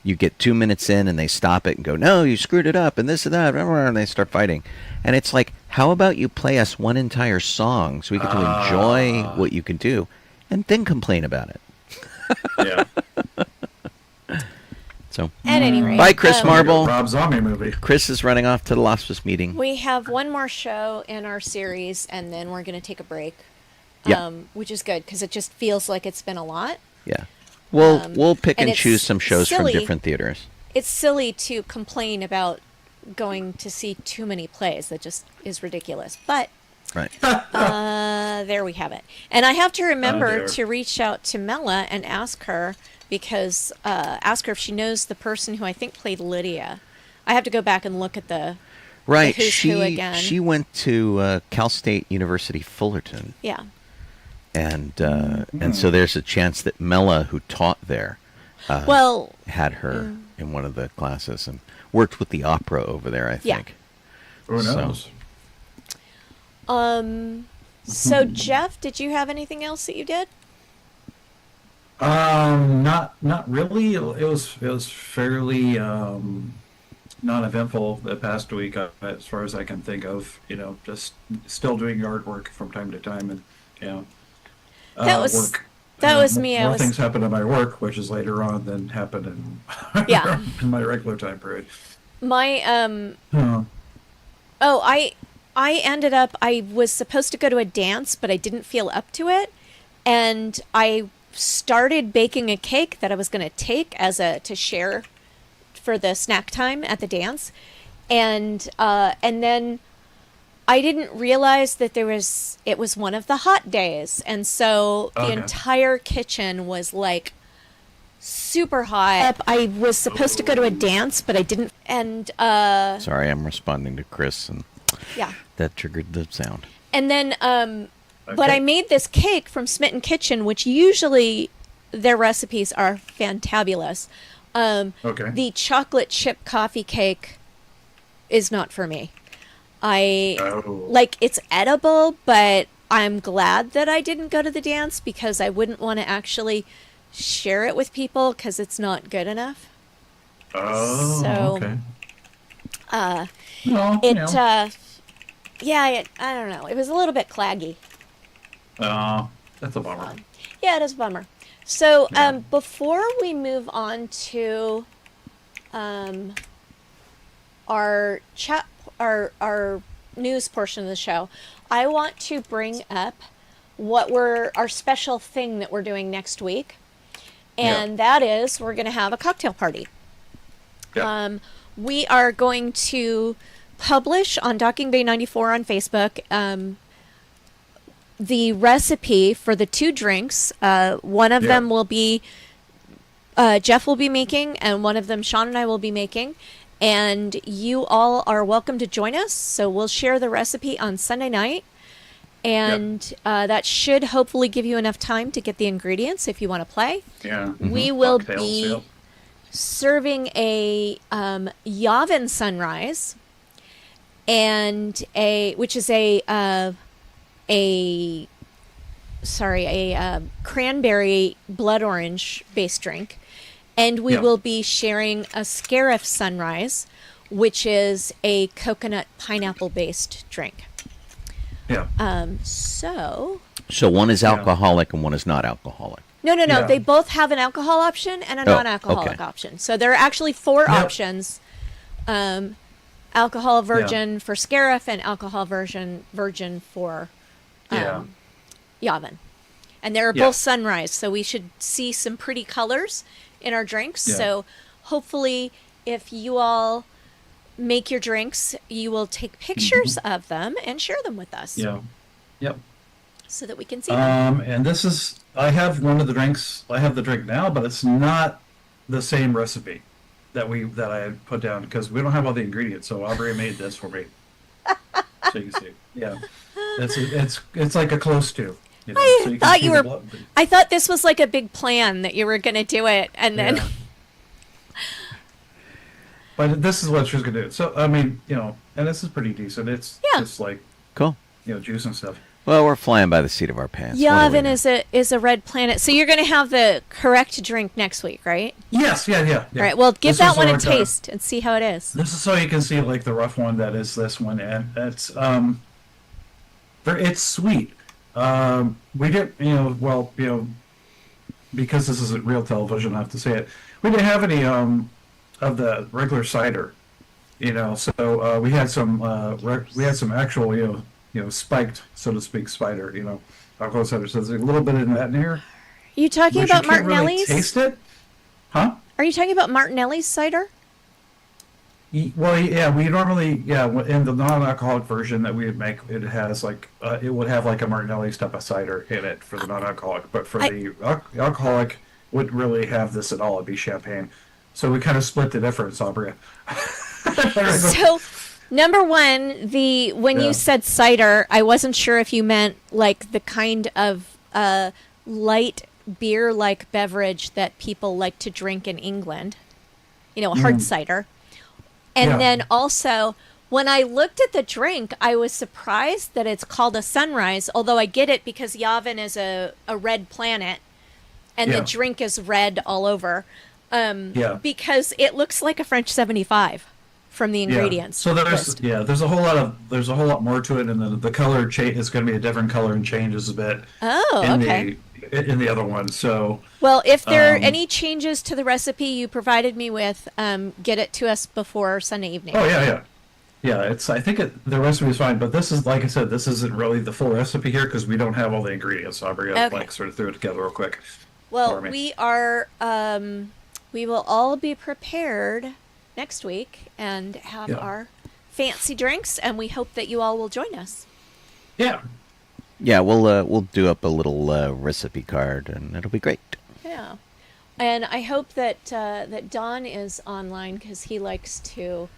You get 2 minutes in and they stop it and go, no, you screwed it up and this and that, and they start fighting. And it's like, how about you play us one entire song so we get to enjoy what you can do and then complain about it. Yeah. So, At any rate, bye, Chris Marble. Rob Zombie movie. Chris is running off to the Hospice meeting. we have one more show in our series, and then we're going to take a break. Yeah. Which is good because it just feels like it's been a lot. Yeah. We'll pick and and it's choose some shows silly. from different theaters. It's silly to complain about going to see too many plays. That just is ridiculous. But Right. there we have it. And I have to remember dear. to reach out to Mela and ask her if she knows the person who I think played Lydia. I have to go back and look at the Right. Who's Who again. She went to Cal State University Fullerton. yeah. And so there's a chance that Mela, who taught there, Well, had her in one of the classes and worked with the opera over there, I Yeah. think. Who So- knows? so Jeff, did you have anything else that you did? Not really. It was fairly non-eventful the past week, as far as I can think of. Just still doing yard work from time to time, and That was- work. that was me. I More was- things happen in my work, which is later on than happen in Yeah. in my regular time period. My Huh. I ended up, I was supposed to go to a dance, but I didn't feel up to it, and I started baking a cake that I was going to take to share for the snack time at the dance, and then I didn't realize that it was one of the hot days, and so the Okay. entire kitchen was like super hot. I was supposed to go to a dance, but I didn't, and Sorry, I'm responding to Chris, and yeah. that triggered the sound. And then, but Okay. I made this cake from Smitten Kitchen, which usually their recipes are fantabulous. Okay. The chocolate chip coffee cake is not for me. It's edible, but I'm glad that I didn't go to the dance because I wouldn't want to actually share it with people because it's not good enough. Oh, So, okay. I don't know. It was a little bit claggy. That's a bummer. Yeah, it is a bummer. So, Yeah. before we move on to our chat, our news portion of the show, I want to bring up our special thing that we're doing next week, and that is we're going to have a cocktail party. Yeah. We are going to publish on Docking Bay 94 on Facebook the recipe for the 2 drinks. One of them will be Jeff will be making, and one of them Sean and I will be making. And you all are welcome to join us. So we'll share the recipe on Sunday night. And that should hopefully give you enough time to get the ingredients if you want to play. Yeah. We will Cocktails, be yep. serving a Yavin sunrise. and which is a cranberry blood orange based drink. And we will be sharing a Scarif Sunrise, which is a coconut pineapple based drink. Yeah. So one is alcoholic and one is not alcoholic. No. Yeah. They both have an alcohol option and a non-alcoholic option. So there are actually 4 options. Alcohol virgin for Scarif and alcohol virgin for Yavin. And they're both sunrise, so we should see some pretty colors in our drinks. Yeah. So hopefully if you all make your drinks, you will take pictures of them and share them with us. Yeah. Yep. So that we can see them. And this is, I have one of the drinks, I have the drink now, but it's not the same recipe that I had put down because we don't have all the ingredients. So Aubrey made this for me. So you can see. Yeah. It's like a close to. You know, so I thought this was like a big plan that you were going to do it and then. Yeah. But this is what she was going to do. So, I mean, you know, and this is pretty decent. It's just like, Cool. you know, juice and stuff. Well, we're flying by the seat of our pants. Yavin is a red planet. So you're going to have the correct drink next week, right? Yes, yeah. All right, well, give that one a like, taste and see how it is. This is so you can see like the rough one that is this one, and it's sweet. We didn't, because this isn't real television, I have to say it. We didn't have any of the regular cider, So we had some actual, spiked, so to speak, cider, alcohol cider. So there's a little bit of that in here. Are you talking about Martinelli's? Martinelli's? Really taste it, huh? Are you talking about Martinelli's cider? Well, yeah, we normally, in the non-alcoholic version that we would make, it has it would have like a Martinelli's type of cider in it for the non-alcoholic, but for the alcoholic, wouldn't really have this at all. It'd be champagne. So we kind of split the difference, Aubrey. So, number one, when you said cider, I wasn't sure if you meant like the kind of light beer-like beverage that people like to drink in England, hard cider. And then also, when I looked at the drink, I was surprised that it's called a sunrise, although I get it because Yavin is a red planet, and the drink is red all over, because it looks like a French 75 from the ingredients. So there's a whole lot more to it, and the color is going to be a different color and changes a bit. Oh, okay. In the other one, so. Well, if there are any changes to the recipe you provided me with, get it to us before Sunday evening. Oh yeah. I think the recipe is fine, but this is, like I said, this isn't really the full recipe here because we don't have all the ingredients. Aubrey, sort of threw it together real quick. Well, we will all be prepared next week and have our fancy drinks, and we hope that you all will join us. Yeah. Yeah, we'll do up a little recipe card, and it'll be great. Yeah, and I hope that Don is online because he likes to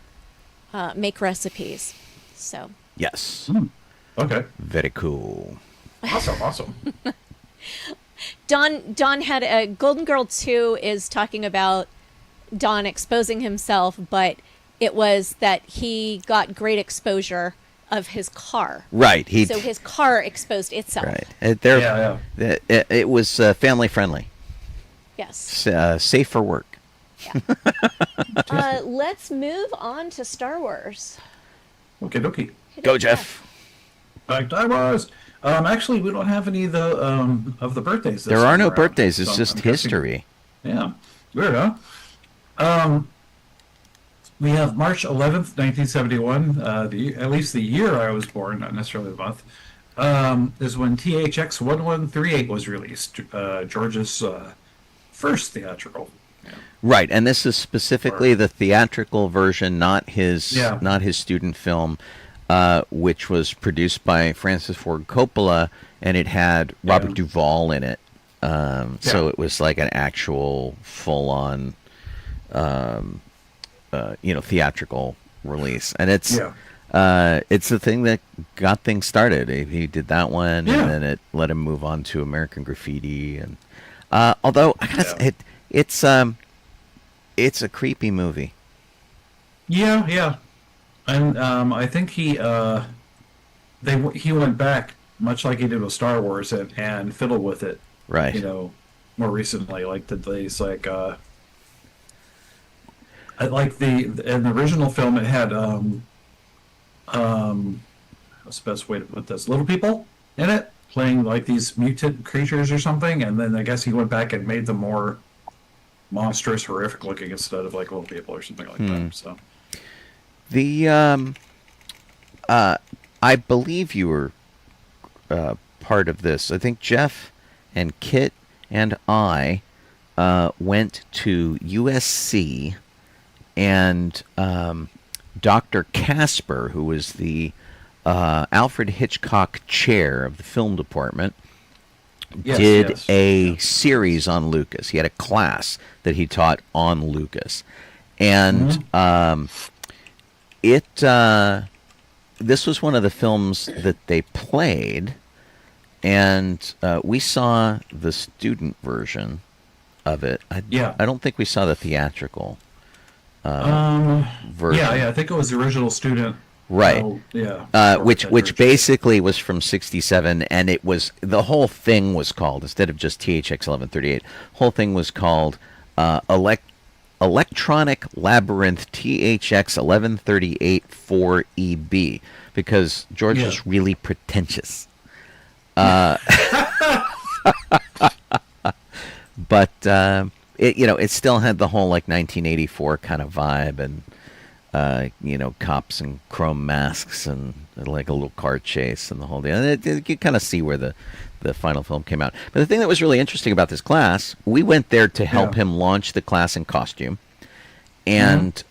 make recipes. So. Yes. Okay. Very cool. Awesome. Don had a Golden Girl 2 is talking about Don exposing himself, but it was that he got great exposure of his car. Right. So his car exposed itself. Right. It was family friendly. Yes. Safe for work. Yeah. Let's move on to Star Wars. Okay. Go, Jeff. Star Wars. Actually, we don't have any of the birthdays. There are no birthdays. It's just history. Yeah. Weird, huh? We have March 11th, 1971, at least the year I was born, not necessarily the month, is when THX 1138 was released, George's first theatrical. Yeah. Right, and this is specifically the theatrical version, not his student film, which was produced by Francis Ford Coppola, and it had Robert Duvall in it. So it was like an actual full-on theatrical release, and it's the thing that got things started. He did that one, and then it let him move on to American Graffiti, and although I gotta say, it's a creepy movie. Yeah. And I think he went back much like he did with Star Wars and fiddled with it. Right. More recently, like these like in the original film it had what's the best way to put this? Little people in it playing like these mutant creatures or something, and then I guess he went back and made them more monstrous, horrific looking instead of like little people or something like that. So the I believe you were part of this. I think Jeff and Kit and I went to USC, and Dr. Casper, who was the Alfred Hitchcock chair of the film department, did a series on Lucas. He had a class that he taught on Lucas. And this was one of the films that they played, and we saw the student version of it. I don't think we saw the theatrical version. Yeah, I think it was the original student. Right. Which Which basically was from 67, and it was, the whole thing was called, instead of just THX 1138, whole thing was called Electronic Labyrinth THX 1138 4EB, because George was really pretentious. But it still had the whole like 1984 kind of vibe, and cops and chrome masks and like a little car chase and the whole deal. And you kind of see where the final film came out. But the thing that was really interesting about this class, we went there to help him launch the class in costume, and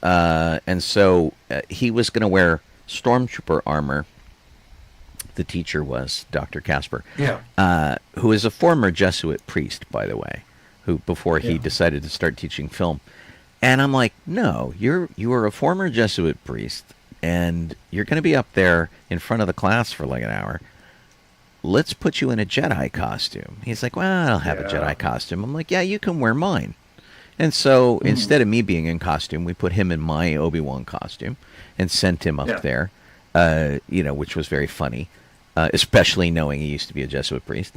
so he was going to wear stormtrooper armor. The teacher was Dr. Casper, who is a former Jesuit priest, by the way, who before he decided to start teaching film. And I'm like, no, you are a former Jesuit priest, and you're going to be up there in front of the class for like an hour. Let's put you in a Jedi costume. He's like, well, I don't have a Jedi costume. I'm like, yeah, you can wear mine. And so instead of me being in costume, we put him in my Obi-Wan costume and sent him up there, which was very funny, especially knowing he used to be a Jesuit priest.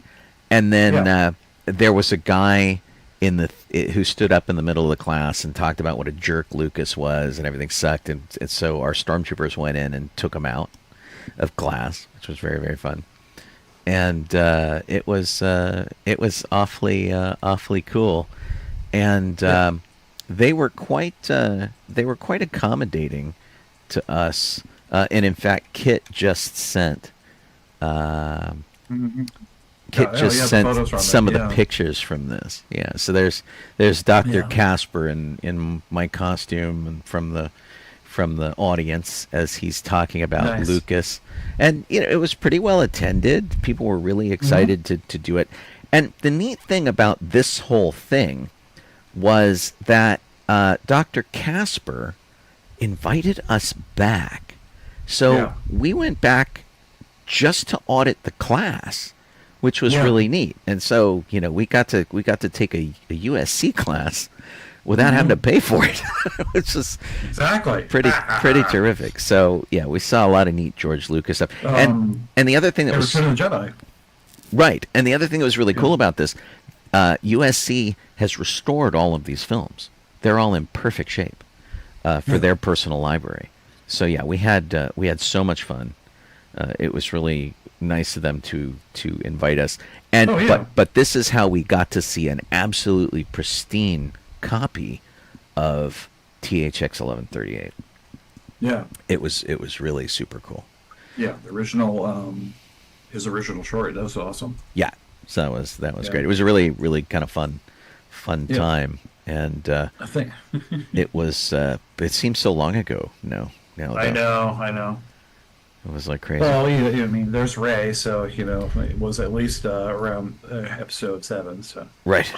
And then there was a guy who stood up in the middle of the class and talked about what a jerk Lucas was and everything sucked, and so our stormtroopers went in and took him out of class, which was very, very fun. And it was awfully cool, and they were quite accommodating to us, and in fact Kit just sent some of the pictures from this. Yeah, so there's Dr. Casper in my costume, and from the audience as he's talking about Lucas. And it was pretty well attended. People were really excited to do it. And the neat thing about this whole thing was that Dr. Casper invited us back. So we went back just to audit the class, which was really neat. And so, we got to take a USC class without having to pay for it, which is pretty terrific. So yeah, we saw a lot of neat George Lucas stuff. And the other thing that was Return of the Jedi. Right. And the other thing that was really cool about this, USC has restored all of these films. They're all in perfect shape for their personal library. So yeah, we had so much fun. It was really nice of them to invite us. And but this is how we got to see an absolutely pristine copy of THX 1138. Yeah. It was really super cool. Yeah, the original his original short, that was awesome. Yeah. So that was great. It was a really, really kind of fun time. And I think it was it seems so long ago. No. I know. It was like crazy. Well, I mean, there's Ray, so it was at least around episode 7. So right,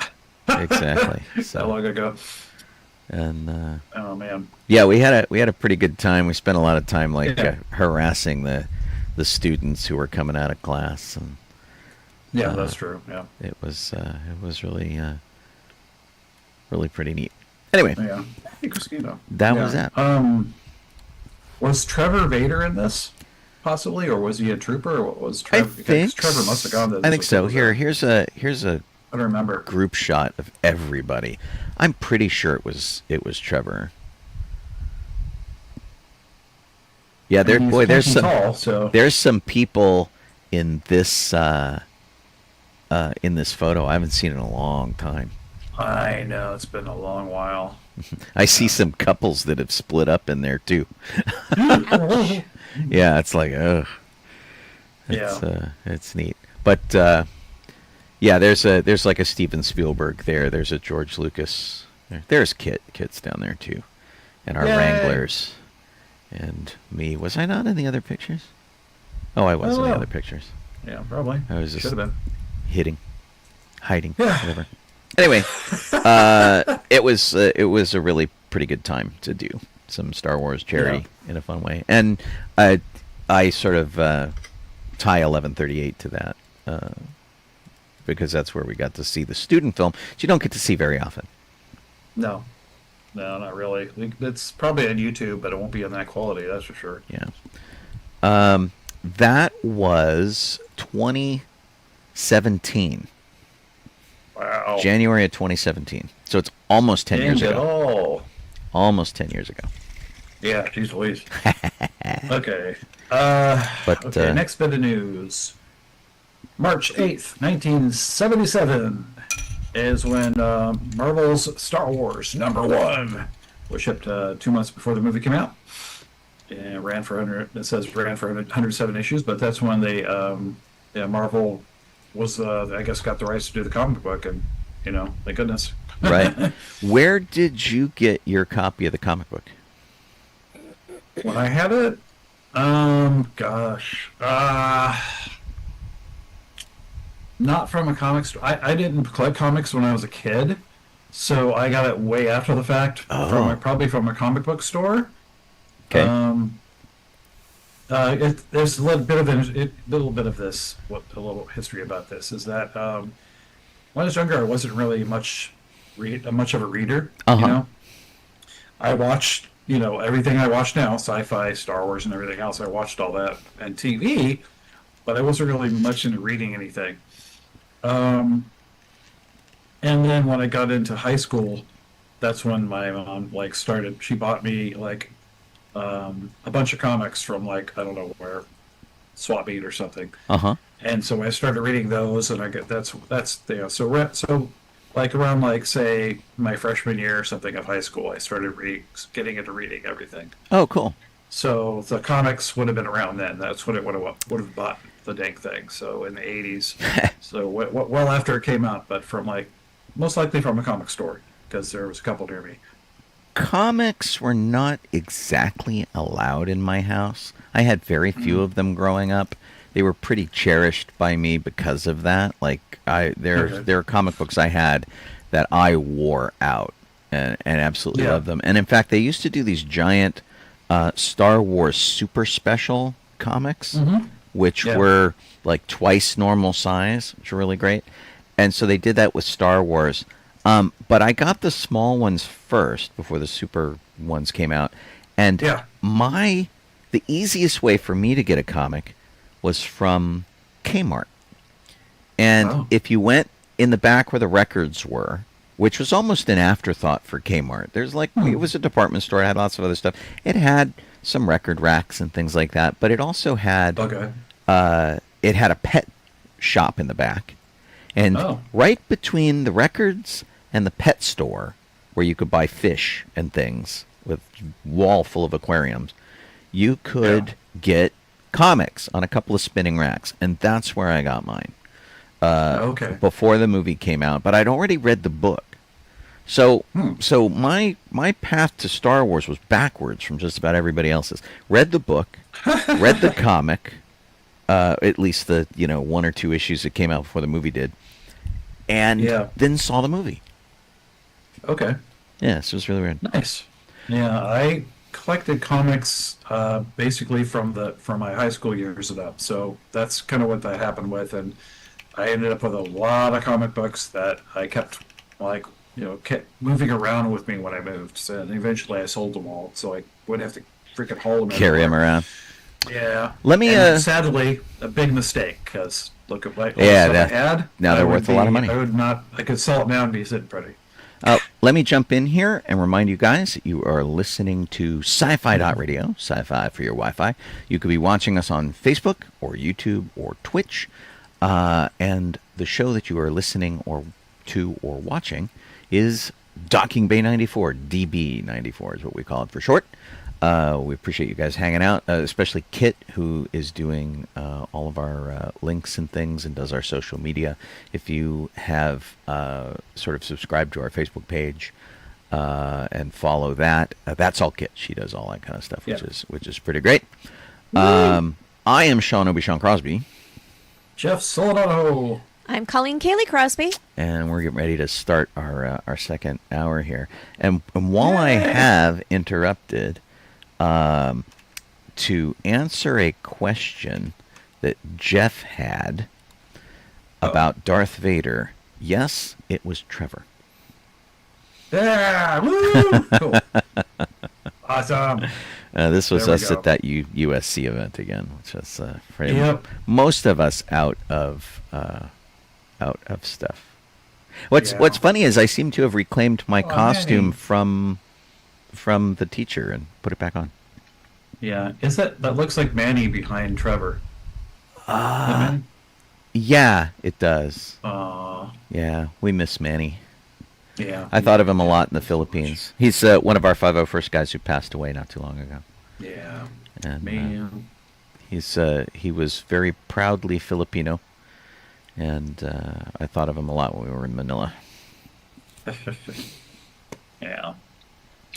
exactly. So that long ago. And oh man, yeah, we had a pretty good time. We spent a lot of time harassing the students who were coming out of class, and that's true. Yeah, it was really really pretty neat. Anyway, Hey, Christina. that was that. Was Trevor Vader in this? Possibly, or was he a trooper? Or what was I Trevor? think Trevor must have gone to this. I think so. Here's a I don't remember. group shot of everybody. I'm pretty sure it was Trevor. Yeah, I mean, there's he's some tall, so there's some people in this photo. I haven't seen in a long time. I know it's been a long while. I see some couples that have split up in there too. Yeah, it's like, ugh. It's neat. But yeah, there's like a Steven Spielberg there. There's a George Lucas. There's Kit's down there too, and our Yay. Wranglers, and me. Was I not in the other pictures? Oh, I was in the Oh. other pictures. Yeah, probably. I was just Should have been. hiding, Yeah. whatever. Anyway, it was a really pretty good time to do some Star Wars charity in a fun way, and I sort of tie 1138 to that because that's where we got to see the student film, which you don't get to see very often. No, not really. It's probably on YouTube, but it won't be in that quality. That's for sure. Yeah, that was 2017. Wow. January of 2017. So it's almost 10 years Dang it ago. all. Almost 10 years ago. Yeah, geez Louise. Okay. But, okay, next bit of news. March 8th, 1977 is when Marvel's Star Wars #1 was shipped 2 months before the movie came out. And ran for 107 issues, but that's when they, Marvel was, I guess, got the rights to do the comic book, and, thank goodness. Right. Where did you get your copy of the comic book? When I had it, not from a comic store. I didn't collect comics when I was a kid, so I got it way after the fact, probably from a comic book store. Okay. There's a little bit of this. A little history about this is that when I was younger, I wasn't really much of a reader. I watched everything I watch now, sci-fi, Star Wars, and everything else. I watched all that and TV, but I wasn't really much into reading anything. And then when I got into high school, that's when my mom started. She bought me a bunch of comics from I don't know where, Swap Meet or something. And so I started reading those, and I get so around say my freshman year or something of high school, I started getting into reading everything. Oh, cool. So the comics would have been around then. That's when it would have bought the dang thing. So in the 80s. So well after it came out, but from most likely from a comic store, because there was a couple near me. Comics were not exactly allowed in my house. I had very few of them growing up. They were pretty cherished by me because of that. There are comic books I had that I wore out and absolutely loved them. And in fact, they used to do these giant Star Wars super special comics, which were twice normal size, which were really great. And so they did that with Star Wars. But I got the small ones first before the super ones came out. And the easiest way for me to get a comic was from Kmart. And if you went in the back where the records were, which was almost an afterthought for Kmart, there's it was a department store, it had lots of other stuff. It had some record racks and things like that, but it also had it had a pet shop in the back. And right between the records and the pet store, where you could buy fish and things with wall full of aquariums, you could get comics on a couple of spinning racks, and that's where I got mine. Before the movie came out, but I'd already read the book. So my path to Star Wars was backwards from just about everybody else's. Read the book, read the comic, at least the 1 or 2 issues that came out before the movie did, and then saw the movie. Okay. Yeah, so it was really weird. Nice. Yeah, I collected comics basically from my high school years and up. So that's kind of what that happened with, and I ended up with a lot of comic books that I kept kept moving around with me when I moved. So, and eventually I sold them all, so I would have to freaking haul him Carry him everywhere. around. Yeah. Let me, And sadly, a big mistake, because look at what Yeah, stuff I had. now they're I would worth a lot of money. I would not. I could sell it now and be sitting pretty. Let me jump in here and remind you guys that you are listening to Sci-Fi.radio, Sci-Fi for your Wi-Fi. You could be watching us on Facebook or YouTube or Twitch. And the show that you are listening to or watching is Docking Bay 94, DB94 is what we call it for short. We appreciate you guys hanging out, especially Kit, who is doing all of our links and things and does our social media. If you have sort of subscribed to our Facebook page and follow that, that's all Kit. She does all that kind of stuff, which is pretty great. I am Sean Obi-Shawn Crosby. Jeff Soldado. I'm Colleen Kaylee Crosby. And we're getting ready to start our second hour here. And while I have interrupted to answer a question that Jeff had about Darth Vader, yes, it was Trevor. Yeah. Woo! Cool. Awesome. This was There we us go. at that USC event again, which is pretty Yep. most of us out of stuff. What's Yeah. What's funny is I seem to have reclaimed my Oh, costume Manny. from the teacher and put it back on. Yeah. Is that looks like Manny behind Trevor? Manny? Yeah, it does. Aw. Yeah, we miss Manny. Yeah. I thought of him a lot in the Philippines. He's one of our 501st guys who passed away not too long ago. Yeah. And Man. he was very proudly Filipino, and I thought of him a lot when we were in Manila. Yeah.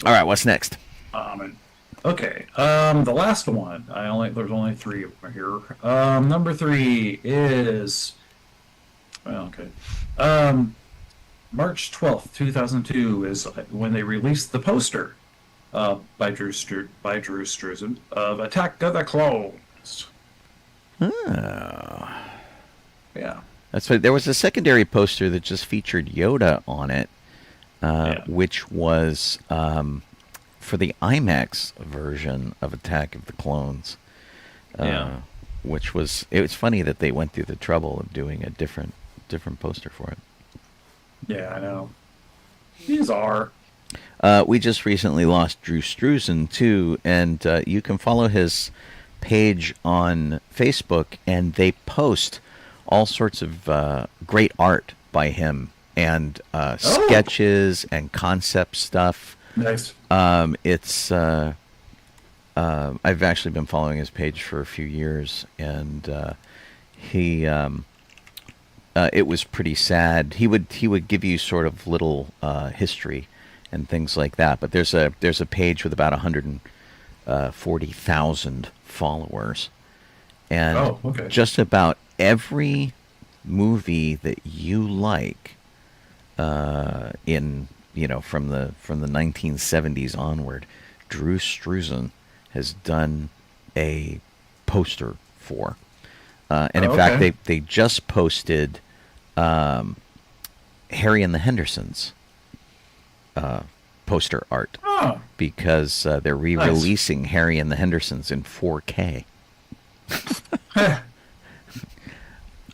All right, what's next? Okay. The last one. There's only 3 of them here. Number 3 is. Well, okay. March 12th, 2002 is when they released the poster by Drew Struzan of Attack of the Clones. Oh. Yeah. That's right. There was a secondary poster that just featured Yoda on it, which was for the IMAX version of Attack of the Clones. Which was funny that they went through the trouble of doing a different poster for it. Yeah, I know. These are. We just recently lost Drew Struzan too, and you can follow his page on Facebook, and they post all sorts of great art by him and sketches and concept stuff. Nice. It's I've actually been following his page for a few years, and he it was pretty sad. He would give you sort of little history and things like that. But there's a page with about 140,000 followers, and just about every movie that you like from the 1970s onward, Drew Struzan has done a poster for. And in fact, they just posted Harry and the Hendersons poster art because they're re-releasing Harry and the Hendersons in 4K.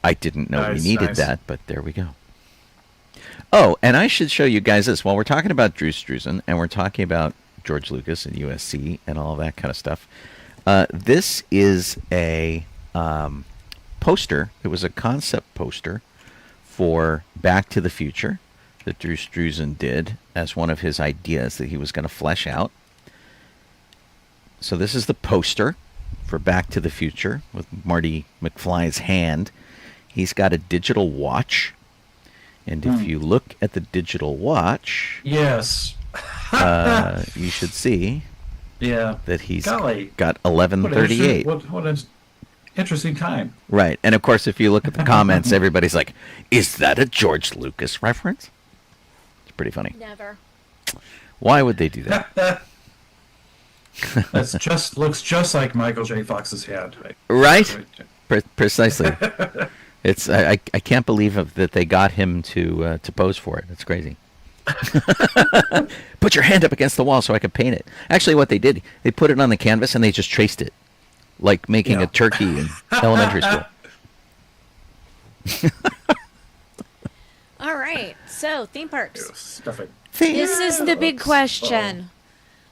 I didn't know we needed that, but there we go. Oh, and I should show you guys this. While we're talking about Drew Struzan and we're talking about George Lucas and USC and all that kind of stuff, this is a poster. It was a concept poster for Back to the Future that Drew Struzan did as one of his ideas that he was going to flesh out. So this is the poster for Back to the Future with Marty McFly's hand. He's got a digital watch, and if you look at the digital watch, yes, you should see that he's got 1138. What an interesting time. Right, and of course, if you look at the comments, everybody's like, "Is that a George Lucas reference?" It's pretty funny. Never. Why would they do that? Looks just like Michael J. Fox's hand. Right? Precisely. It's I can't believe that they got him to pose for it. It's crazy. Put your hand up against the wall so I could paint it. Actually, what they did, they put it on the canvas and they just traced it, like making a turkey in elementary school. All right. So, theme parks. Stuffing. This is the big question.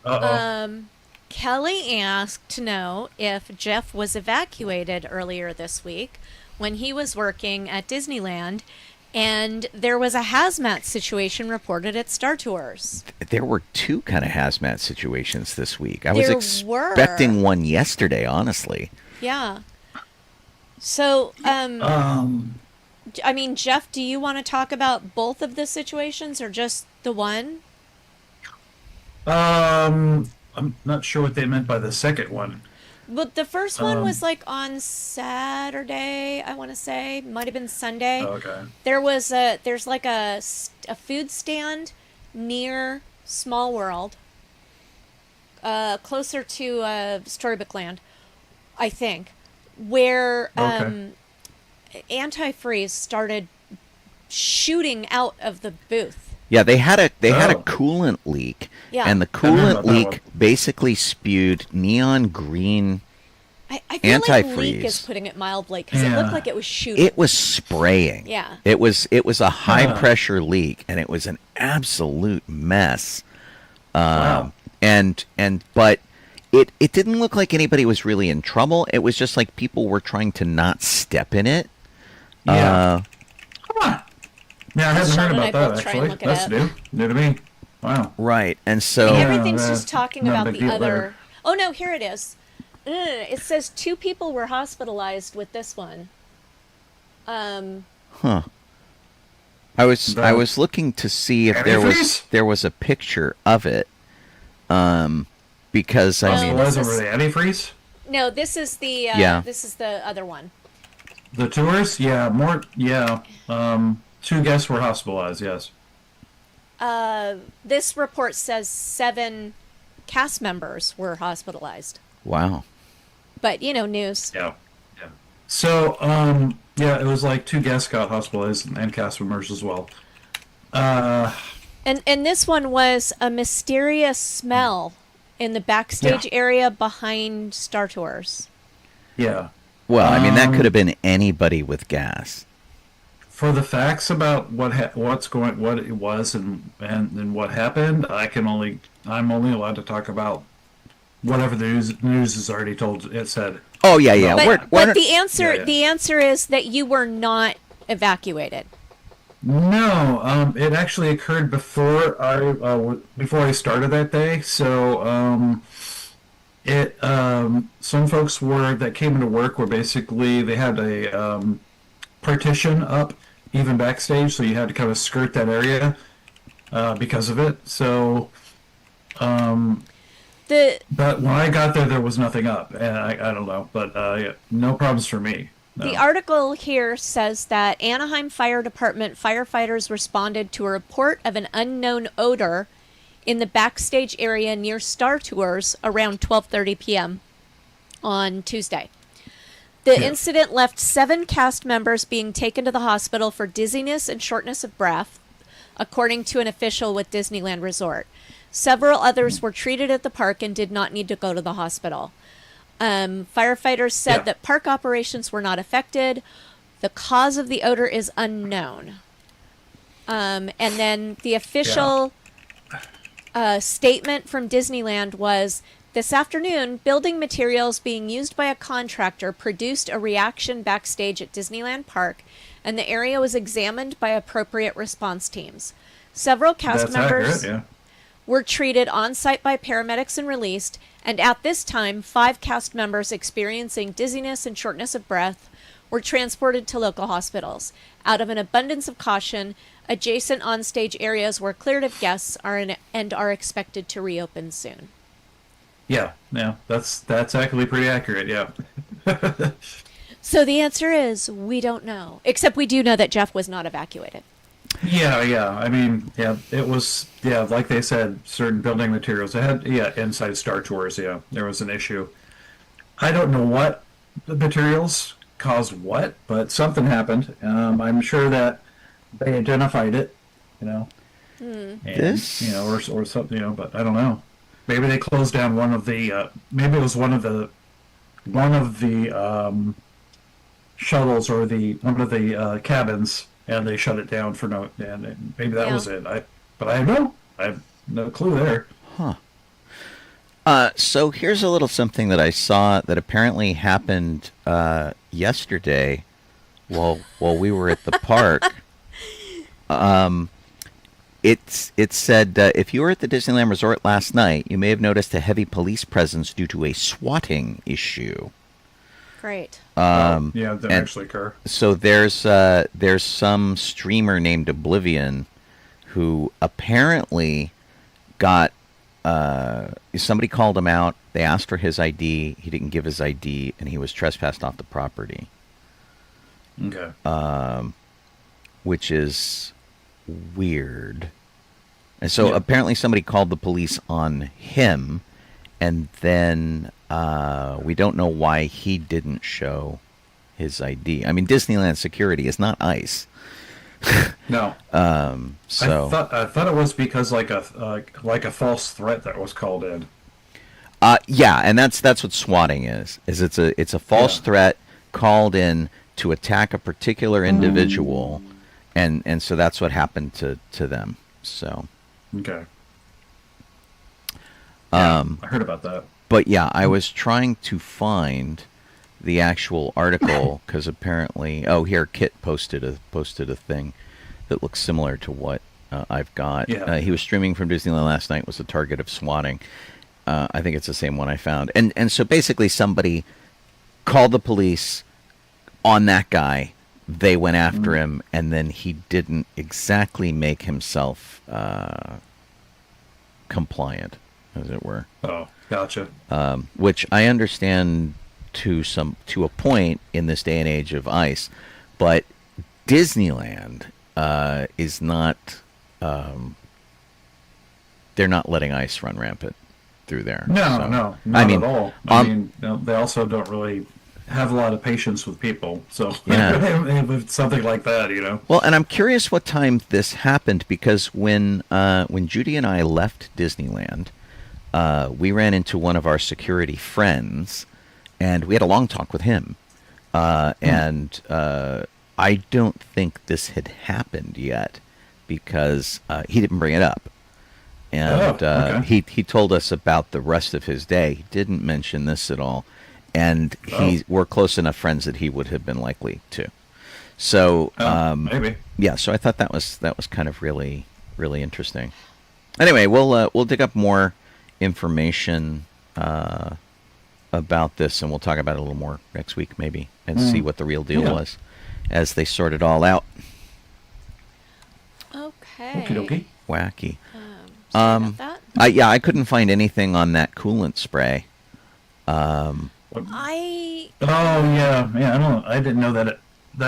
Uh-oh. Kelly asked to know if Jeff was evacuated earlier this week when he was working at Disneyland, and there was a hazmat situation reported at Star Tours. There were two kind of hazmat situations this week. I was There expecting one yesterday, honestly. Yeah. So, I mean, Jeff, do you want to talk about both of the situations or just the one? I'm not sure what they meant by the second one. But the first one was like on Saturday, I want to say. Might have been Sunday. Okay. There's like a food stand near Small World, closer to Storybook Land, I think, where antifreeze started shooting out of the booth. Yeah, they had a coolant leak, Yeah. and the I heard coolant about that leak one. basically spewed neon green. I feel like Antifreeze. leak is putting it mildly because it Yeah. looked like it was shooting. It was spraying. Yeah. It was a high pressure leak, and it was an absolute mess. Wow. But it didn't look like anybody was really in trouble. It was just like people were trying to not step in it. Yeah. Yeah, I hadn't Sean heard and I about that both try and actually. look it That's up. new to me. Wow. Right, and so Everything's Yeah, just talking not a about big the deal other. there. Oh no, here it is. It says 2 people were hospitalized with this one. Huh. I was looking to see if Antifreeze? there was a picture of it. Because I mean, this Was is- over the antifreeze? No, this is the Yeah. this is the other one. The tours? Yeah, more. Yeah. 2 guests were hospitalized. Yes. This report says 7 cast members were hospitalized. wow. But news. Yeah. Yeah. So, yeah, it was like 2 guests got hospitalized and cast members as well. And this one was a mysterious smell in the backstage Yeah. area behind Star Tours. Yeah. Well, I mean, that could have been anybody with gas. For the facts about what it was and what happened, I'm only allowed to talk about whatever the news has already told. It said. Oh yeah, yeah. But the answer Yeah. the answer is that you were not evacuated. No, it actually occurred before I started that day. So some folks that came into work were basically they had a partition up even backstage, so you had to kind of skirt that area because of it. So, but when I got there was nothing up, and I don't know, but yeah, no problems for me. No. The article here says that Anaheim Fire Department firefighters responded to a report of an unknown odor in the backstage area near Star Tours around 12:30 p.m. on Tuesday. The incident left 7 cast members being taken to the hospital for dizziness and shortness of breath, according to an official with Disneyland Resort. Several others were treated at the park and did not need to go to the hospital. Firefighters said that park operations were not affected. The cause of the odor is unknown. And then the official statement from Disneyland was, this afternoon, building materials being used by a contractor produced a reaction backstage at Disneyland Park, and the area was examined by appropriate response teams. Several cast That's members accurate, were treated on-site by paramedics and released, and at this time, 5 cast members experiencing dizziness and shortness of breath were transported to local hospitals. Out of an abundance of caution, adjacent onstage areas were cleared of guests and are expected to reopen soon. Yeah, that's actually pretty accurate. Yeah. So the answer is we don't know, except we do know that Jeff was not evacuated. Yeah. I mean, it was, like they said, certain building materials. It had, inside Star Tours, there was an issue. I don't know what the materials caused what, but something happened. I'm sure that they identified it, And, This- or something, but I don't know. Maybe they closed down one of the. Maybe it was one of the shuttles or one of the cabins, and they shut it down for no. And maybe that was it. But I have no clue there. So here's a little something that I saw that apparently happened yesterday while we were at the park. It said, if you were at the Disneyland Resort last night, you may have noticed a heavy police presence due to a swatting issue. Great. Yeah, it didn't actually occur. So there's some streamer named Oblivion who apparently got somebody called him out. They asked for his ID. He didn't give his ID, and he was trespassed off the property. Okay. Which is weird. And so apparently somebody called the police on him, and then we don't know why he didn't show his ID. I mean, Disneyland security is not ICE. No. So I thought it was because like a false threat that was called in. yeah, and that's what swatting is. It's a false threat called in to attack a particular individual, and so that's what happened to them. So Okay. I heard about that. But yeah, I was trying to find the actual article because apparently, here Kit posted a thing that looks similar to what I've got. Yeah. He was streaming from Disneyland last night. Was the target of swatting. I think it's the same one I found. And so basically, somebody called the police on that guy. They went after him, and then he didn't exactly make himself compliant, as it were. Oh, gotcha. Which I understand to a point in this day and age of ICE, but Disneyland is not. They're not letting ICE run rampant through there. No, so. no, not at all. I mean, they also don't really have a lot of patience with people. So with something like that, Well, and I'm curious what time this happened, because when Judy and I left Disneyland, we ran into one of our security friends, and we had a long talk with him. And I don't think this had happened yet, because he didn't bring it up. And okay. he told us about the rest of his day. He didn't mention this at all. And we're close enough friends that he would have been likely to. So maybe. Yeah, so I thought that was kind of really, really interesting. Anyway, we'll dig up more information about this, and we'll talk about it a little more next week maybe, and see what the real deal was as they sort it all out. Okay. Okie dokie. Wacky. Sorry about that. I couldn't find anything on that coolant spray. I I didn't know that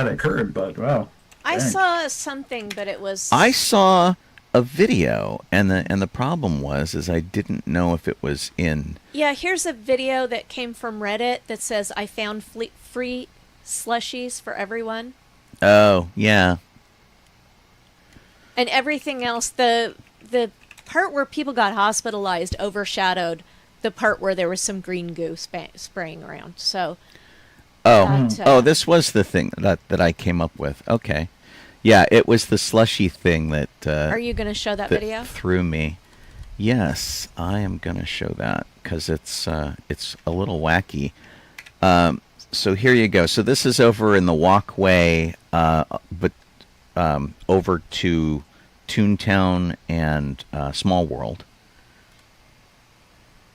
occurred, but wow. I Dang. saw something, but it was. I saw a video, and the problem was I didn't know if it was in. Yeah, here's a video that came from Reddit that says, I found free slushies for everyone. Oh, yeah. And everything else, the part where people got hospitalized overshadowed the part where there was some green goo spraying around. So. This was the thing that I came up with. Okay. Yeah, it was the slushy thing that. Are you going to show that video? Threw me. Yes, I am going to show that because it's a little wacky. So here you go. So this is over in the walkway, but over to Toontown and Small World.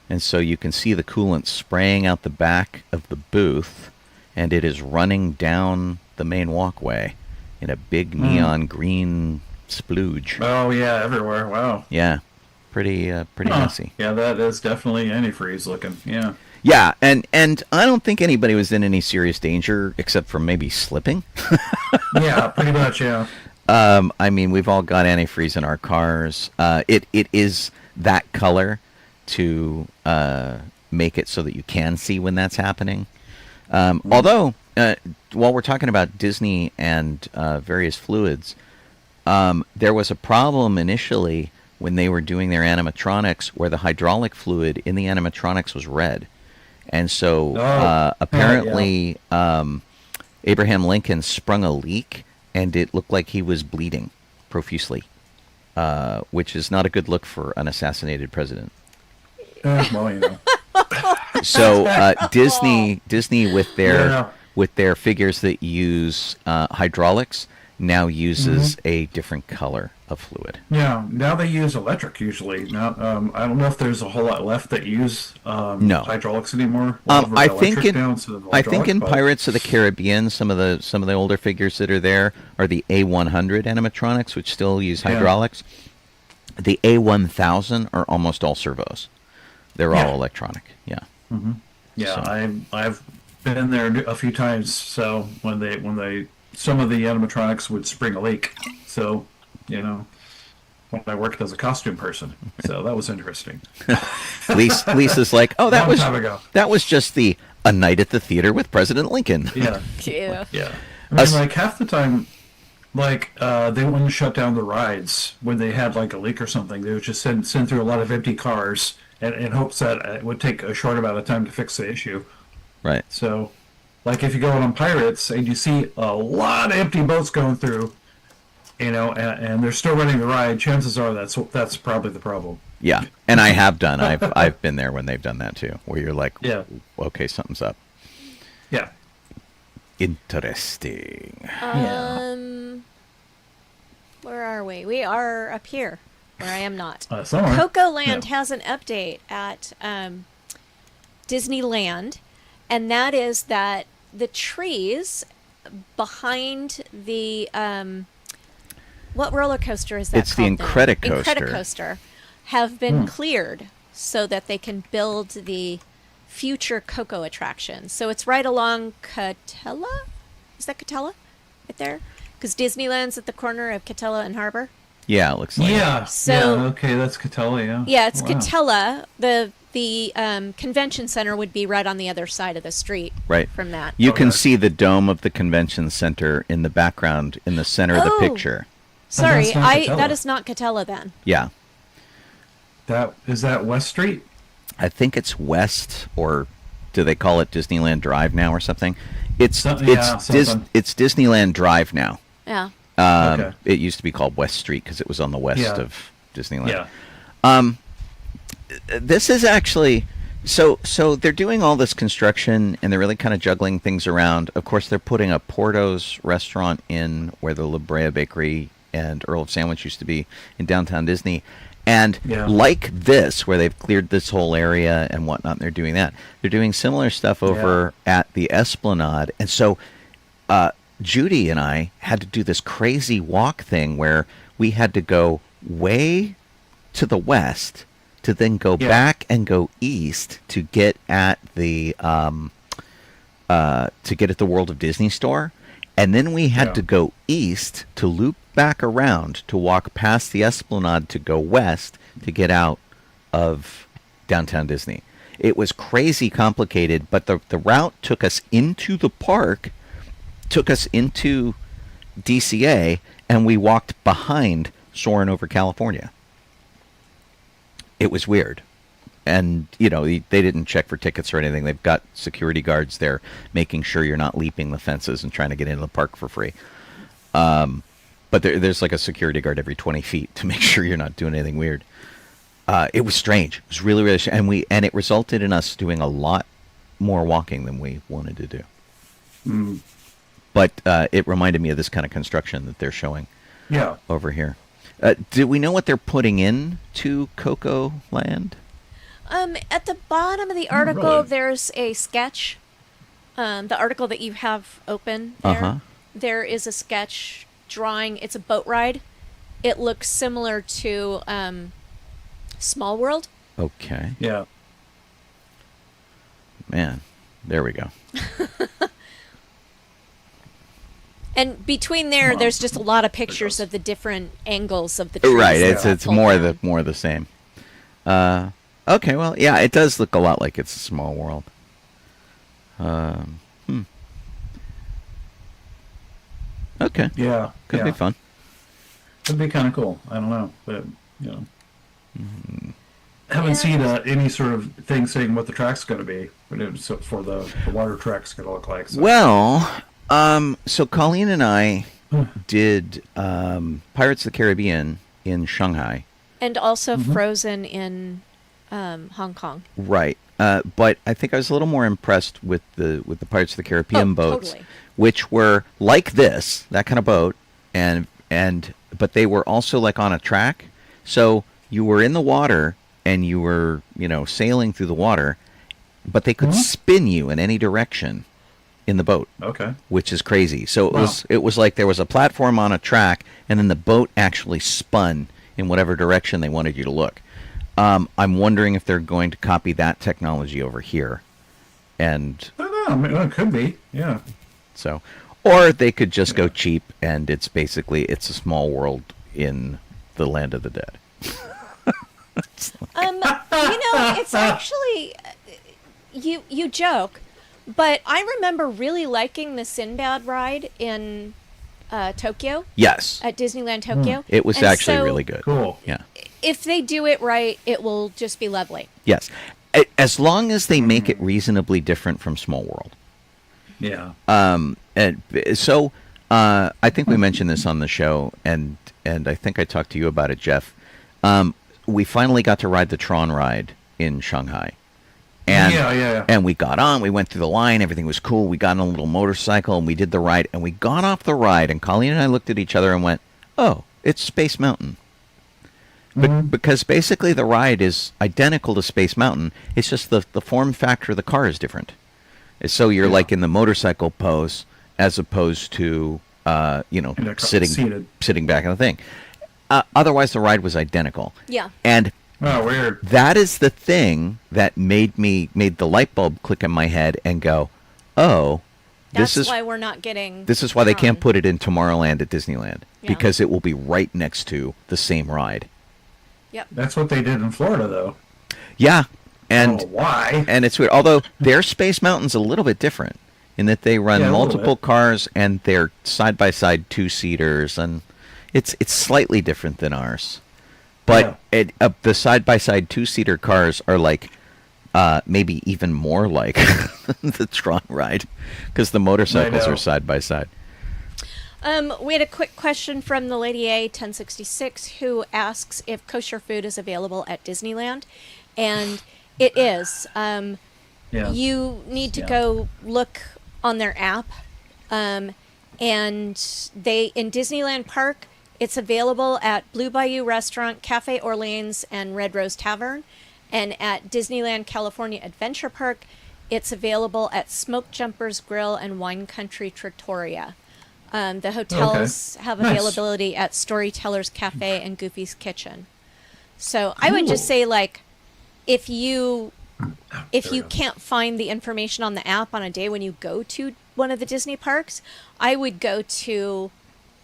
And so you can see the coolant spraying out the back of the booth, and it is running down the main walkway in a big neon green splooge. Oh yeah, everywhere. Wow. Yeah, pretty messy. Yeah, that is definitely antifreeze looking. Yeah. Yeah, and I don't think anybody was in any serious danger except for maybe slipping. Yeah, pretty much. Yeah. I mean, we've all got antifreeze in our cars. It is that color to make it so that you can see when that's happening. Although, while we're talking about Disney and various fluids, there was a problem initially when they were doing their animatronics where the hydraulic fluid in the animatronics was red. And so apparently Abraham Lincoln sprung a leak and it looked like he was bleeding profusely, which is not a good look for an assassinated president. Well, you know. So Disney with their figures that use hydraulics now uses a different color of fluid. Yeah, now they use electric usually. Now, I don't know if there's a whole lot left that use hydraulics anymore. I think in Pirates of the Caribbean, some of the older figures that are there are the A100 animatronics, which still use hydraulics. The A1000 are almost all servos. They're all electronic. Yeah. Mm-hmm. Yeah, so. I've been there a few times. So when they some of the animatronics would spring a leak. So, you know, when I worked as a costume person, so that was interesting. Lisa's like, oh, that Long time ago. That was just a night at the theater with President Lincoln. Yeah. Yeah. Yeah. I mean, like half the time, like they wouldn't shut down the rides when they had like a leak or something. They would just send through a lot of empty cars in hopes that it would take a short amount of time to fix the issue. Right. So, like if you go on Pirates and you see a lot of empty boats going through, you know, and they're still running the ride, chances are that's probably the problem. Yeah, and I have done. I've been there when they've done that too, where you're like, okay, something's up. Yeah. Interesting. Where are we? We are up here, where I am not. Somewhere. Coco Land has an update at Disneyland, and that is that the trees behind the what roller coaster is that? It's the Incredicoaster. Incredicoaster have been cleared so that they can build the future Coco attraction. So it's right along Catella. Is that Catella? Right there? Because Disneyland's at the corner of Catella and Harbor. Yeah, it looks like. Yeah. So okay, that's Catella. Yeah. Yeah, it's Catella. The convention center would be right on the other side of the street. Right. From that. You can see the dome of the convention center in the background in the center of the picture. Sorry, that's not Catella. that is not Catella then. Yeah. Is that West Street? I think it's West, or do they call it Disneyland Drive now or something? It's Disneyland Drive now. Yeah. Okay. It used to be called West Street because it was on the west of Disneyland. Yeah. This is actually so they're doing all this construction and they're really kind of juggling things around. Of course, they're putting a Porto's restaurant in where the La Brea Bakery and Earl of Sandwich used to be in downtown Disney. And like this, where they've cleared this whole area and whatnot, and they're doing that. They're doing similar stuff over at the Esplanade. And so Judy and I had to do this crazy walk thing where we had to go way to the west to then go back and go east to get at the World of Disney store. And then we had to go east to loop back around to walk past the Esplanade to go west to get out of downtown Disney. It was crazy complicated, but the route took us into the park, took us into DCA, and we walked behind Soarin' Over California. It was weird. And, you know, they didn't check for tickets or anything. They've got security guards there making sure you're not leaping the fences and trying to get into the park for free. But there's like a security guard every 20 feet to make sure you're not doing anything weird. It was strange. It was really, really strange. And it resulted in us doing a lot more walking than we wanted to do. Mm. But it reminded me of this kind of construction that they're showing over here. Do we know what they're putting in to Coco Land? At the bottom of the article, there's a sketch. The article that you have open there, there is a sketch drawing. It's a boat ride. It looks similar to Small World. Okay. Yeah. Man, there we go. And between there's just a lot of pictures of the different angles of the trees. Right. It's more the same. Okay, well, yeah, it does look a lot like It's a Small World. Okay. Yeah. Could be fun. It'd be kind of cool. I don't know, but haven't seen any sort of thing saying what the track's going to be, but for the water track's going to look like. So. Well, so Colleen and I did Pirates of the Caribbean in Shanghai. And also Frozen in Hong Kong. Right. But I think I was a little more impressed with the Pirates of the Caribbean boats, totally. which were like that kind of boat, but they were also like on a track. So you were in the water and you were, sailing through the water, but they could spin you in any direction in the boat. Okay. Which is crazy. So it was like there was a platform on a track, and then the boat actually spun in whatever direction they wanted you to look. I'm wondering if they're going to copy that technology over here. And I don't know. I mean, it could be. Yeah. So, or they could just go cheap, and it's a small world in the land of the dead. It's actually you joke, but I remember really liking the Sinbad ride in Tokyo. Yes. At Disneyland Tokyo. It was actually really good. Cool. Yeah. If they do it right, it will just be lovely. Yes. As long as they make it reasonably different from Small World. Yeah. And so I think we mentioned this on the show, and I think I talked to you about it, Jeff. We finally got to ride the Tron ride in Shanghai. And, yeah. And we got on, we went through the line, everything was cool. We got on a little motorcycle and we did the ride, and we got off the ride, and Colleen and I looked at each other and went, oh, it's Space Mountain. Because basically the ride is identical to Space Mountain. It's just the form factor of the car is different. So you're like in the motorcycle pose as opposed to, sitting back in the thing. Otherwise, the ride was identical. Yeah. And weird. that is the thing that made the light bulb click in my head and go, oh, That's why we're not getting. This is why they can't put it in Tomorrowland at Disneyland, because it will be right next to the same ride. Yep. That's what they did in Florida, though. Yeah, and why? And it's weird. Although their Space Mountain's a little bit different in that they run multiple cars and they're side by side 2-seaters, and it's slightly different than ours. But the side by side 2-seater cars are like maybe even more like the Tron ride, because the motorcycles are side by side. We had a quick question from the Lady A1066 who asks if kosher food is available at Disneyland, and it is. You need to go look on their app, and they in Disneyland Park, it's available at Blue Bayou Restaurant, Cafe Orleans, and Red Rose Tavern, and at Disneyland California Adventure Park, it's available at Smoke Jumpers Grill and Wine Country Trattoria. The hotels have availability at Storytellers Cafe and Goofy's Kitchen. So I would just say, like, if you can't find the information on the app on a day when you go to one of the Disney parks, I would go to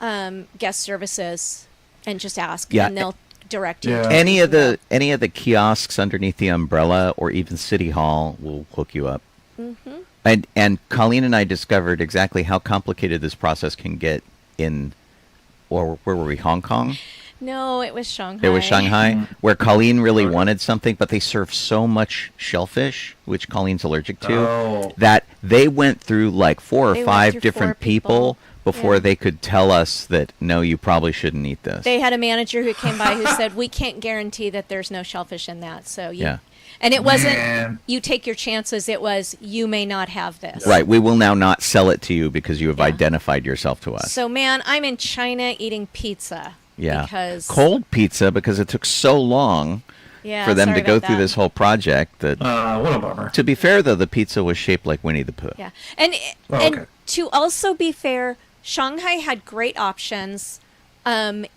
guest services and just ask, and they'll direct you. To any of the kiosks underneath the umbrella, or even City Hall, will hook you up. Mm-hmm. And Colleen and I discovered exactly how complicated this process can get in, or where were we, Hong Kong? No, it was Shanghai. It was Shanghai, where Colleen really wanted something, but they serve so much shellfish, which Colleen's allergic to, that they went through like 4 or 5 different people before they could tell us that, no, you probably shouldn't eat this. They had a manager who came by who said, we can't guarantee that there's no shellfish in that. So And it wasn't, you take your chances, it was, you may not have this. Right, we will now not sell it to you because you have identified yourself to us. So, man, I'm in China eating pizza. Yeah, because cold pizza, because it took so long for them to go through this whole project. That what a bummer. To be fair, though, the pizza was shaped like Winnie the Pooh. Yeah, and to also be fair, Shanghai had great options,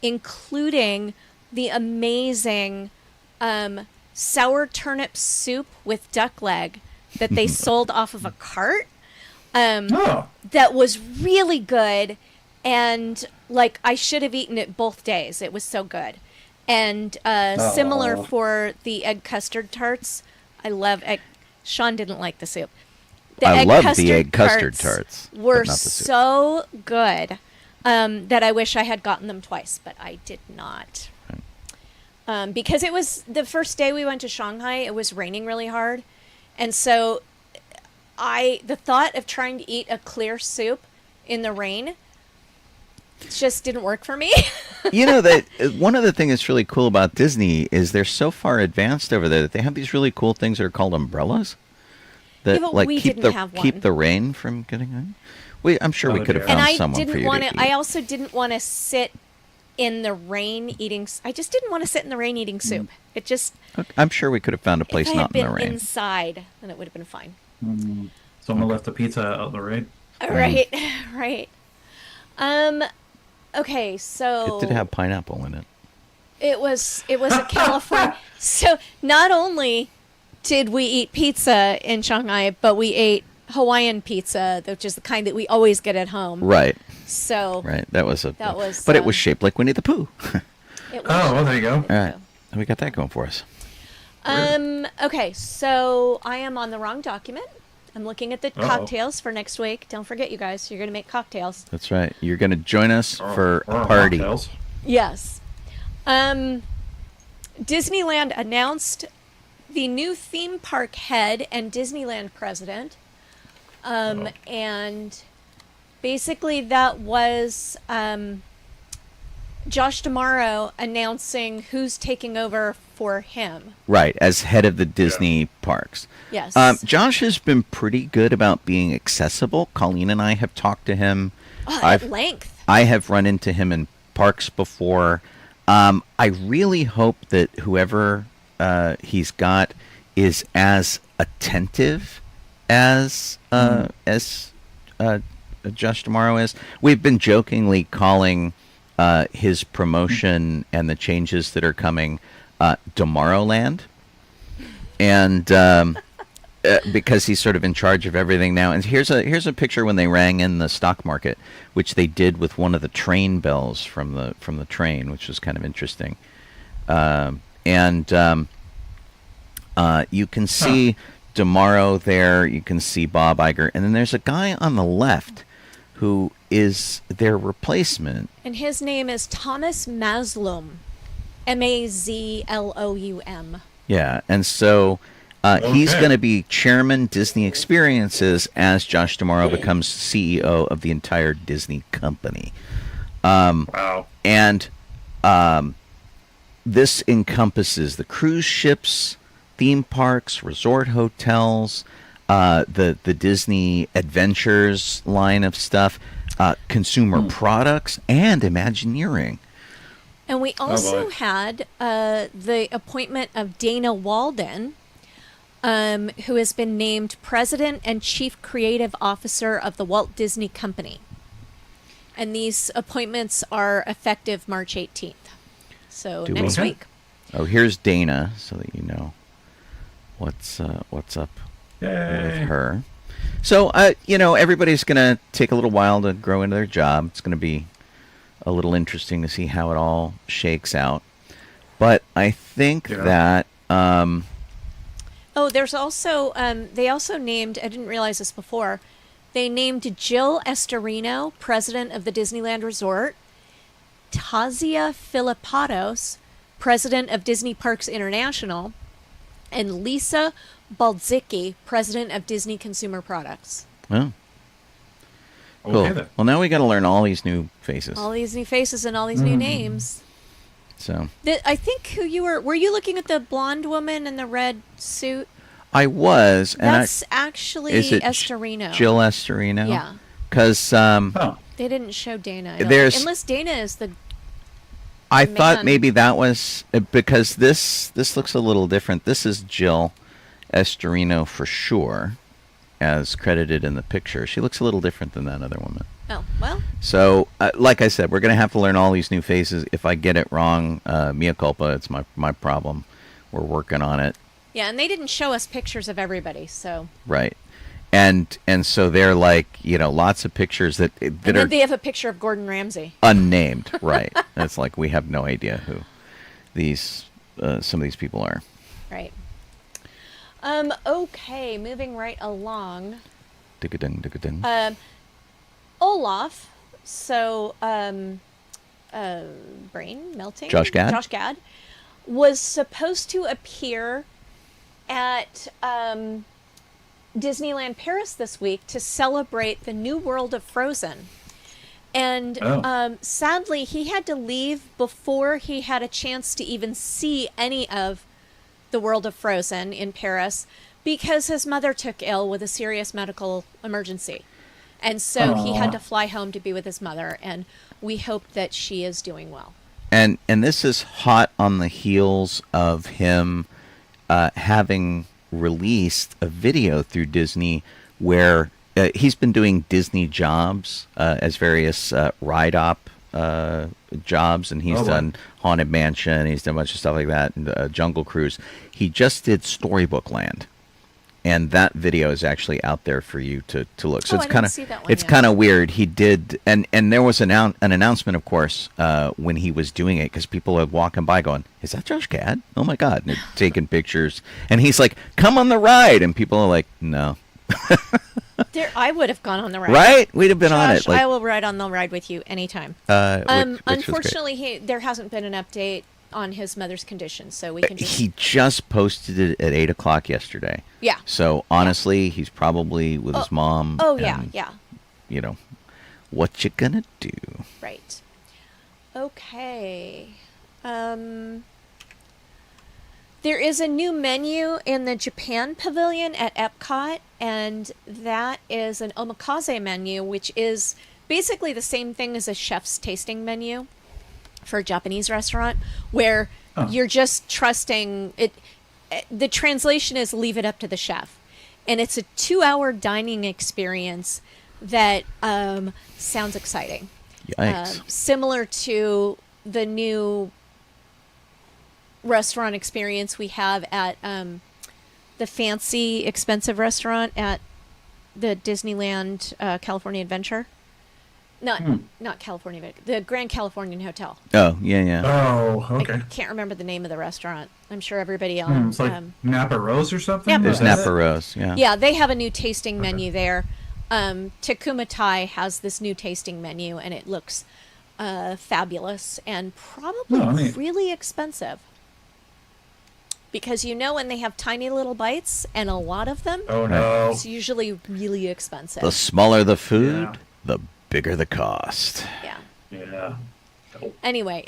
including the amazing sour turnip soup with duck leg that they sold off of a cart. That was really good, and like I should have eaten it both days. It was so good. And similar for the egg custard tarts. I love egg. Sean didn't like the soup. I love the egg custard tarts. Were so good. that I wish I had gotten them twice, but I did not. Because it was the first day we went to Shanghai, it was raining really hard. And so the thought of trying to eat a clear soup in the rain just didn't work for me. You know, that one of the things that's really cool about Disney is they're so far advanced over there that they have these really cool things that are called umbrellas that Yeah, but like we keep didn't have one. keep the rain from getting in. I'm sure we Oh, could have dear. found And I someone for didn't you want to to. eat. I also didn't want to sit in the rain eating. I just didn't want to sit in the rain eating soup. It just. I'm sure we could have found a place if I not had in the been rain. inside, then it would have been fine. Someone left the pizza out in the rain. Right, right. Okay, so It did have pineapple in it. it was a California. So not only did we eat pizza in Shanghai, but we ate Hawaiian pizza, which is the kind that we always get at home. Right, So right. That was But it was shaped like Winnie the Pooh. it was, Oh, well, there you go. All right, we got that going for us. Okay, so I am on the wrong document. I'm looking at the cocktails for next week. Don't forget, you guys, you're going to make cocktails. That's right. You're going to join us for Or a party. mocktails. Yes. Disneyland announced the new theme park head and Disneyland president. And basically that was Josh D'Amaro announcing who's taking over for him. Right, as head of the Disney parks. Yes. Josh has been pretty good about being accessible. Colleen and I have talked to him. At length. I have run into him in parks before. I really hope that whoever he's got is as attentive as Josh D'Amaro is. We've been jokingly calling his promotion and the changes that are coming D'Amaro-land. And because he's sort of in charge of everything now. And here's a picture when they rang in the stock market, which they did with one of the train bells from the train, which was kind of interesting. You can see D'Amaro there. You can see Bob Iger, and then there's a guy on the left who is their replacement. And his name is Thomas Mazloum. Mazloum. Yeah, and so he's Okay. going to be chairman Disney Experiences as Josh D'Amaro becomes CEO of the entire Disney company. Wow. And this encompasses the cruise ships, theme parks, resort hotels, the Disney Adventures line of stuff, consumer products, and Imagineering. And we also boy. had the appointment of Dana Walden, who has been named President and Chief Creative Officer of the Walt Disney Company. And these appointments are effective March 18th. So Do next we? week. Oh, here's Dana, so that you know what's up with Yay. her. So, everybody's going to take a little while to grow into their job. It's going to be a little interesting to see how it all shakes out. But I think Yeah. that Oh, there's also, they also named, I didn't realize this before, they named Jill Estorino, President of the Disneyland Resort, Tazia Filipatos, President of Disney Parks International, and Lisa Baldzicki, President of Disney Consumer Products. well, cool. Okay, then. Well, now we got to learn all these new faces. All these new faces and all these new names. So I think who you were you looking at the blonde woman in the red suit? I was, and That's actually is it Estorino. Jill Estorino? Yeah. Because Oh. They didn't show Dana. I don't There's- think. Unless Dana is the I Man. thought maybe that was because this looks a little different. This is Jill Estorino for sure, as credited in the picture. She looks a little different than that other woman. oh well. So, like I said, we're going to have to learn all these new faces. If I get it wrong, mea culpa. It's my problem. We're working on it. Yeah, and they didn't show us pictures of everybody, so Right. And so they're like, lots of pictures that and are then they have a picture of Gordon Ramsay. unnamed. Right. It's like we have no idea who these some of these people are. Right. Okay, moving right along. Digga-ding, digga-ding. Olaf So, brain melting. Josh Gad? Josh Gad was supposed to appear at Disneyland Paris this week to celebrate the new world of Frozen. And sadly, he had to leave before he had a chance to even see any of the world of Frozen in Paris because his mother took ill with a serious medical emergency. And so he had to fly home to be with his mother, and we hope that she is doing well. And this is hot on the heels of him having released a video through Disney where he's been doing Disney jobs as various ride-op jobs, and he's done Haunted Mansion, he's done a bunch of stuff like that, and Jungle Cruise. He just did Storybook Land, and that video is actually out there for you to look. So it's kind of weird. He did, and there was an announcement, of course, when he was doing it, because people are walking by going, "Is that Josh Gad? Oh my God!" And they're taking pictures, and he's like, "Come on the ride," and people are like, "No." I would have gone on the ride. Right? We'd have been on it. I will ride on the ride with you anytime. Which unfortunately, there hasn't been an update on his mother's condition, so we can just... He just posted it at 8 o'clock yesterday. Yeah. So, honestly, he's probably with his mom. Oh, and, yeah. You know, what you gonna do? Right. Okay. There is a new menu in the Japan Pavilion at Epcot, and that is an omakase menu, which is basically the same thing as a chef's tasting menu for a Japanese restaurant, where you're just trusting it. The translation is leave it up to the chef. And it's a 2-hour dining experience that sounds exciting. Yikes. Similar to the new restaurant experience we have at the fancy, expensive restaurant at the Disneyland California Adventure. Not California Adventure, the Grand Californian Hotel. Oh, yeah. Oh, okay. I can't remember the name of the restaurant. I'm sure everybody on... It's like Napa Rose or something? Napa There's Napa Rose, yeah. Yeah, they have a new tasting menu there. Takuma Thai has this new tasting menu, and it looks fabulous and probably really expensive. Because when they have tiny little bites and a lot of them, it's usually really expensive. The smaller the food, the bigger the cost. Yeah. Anyway,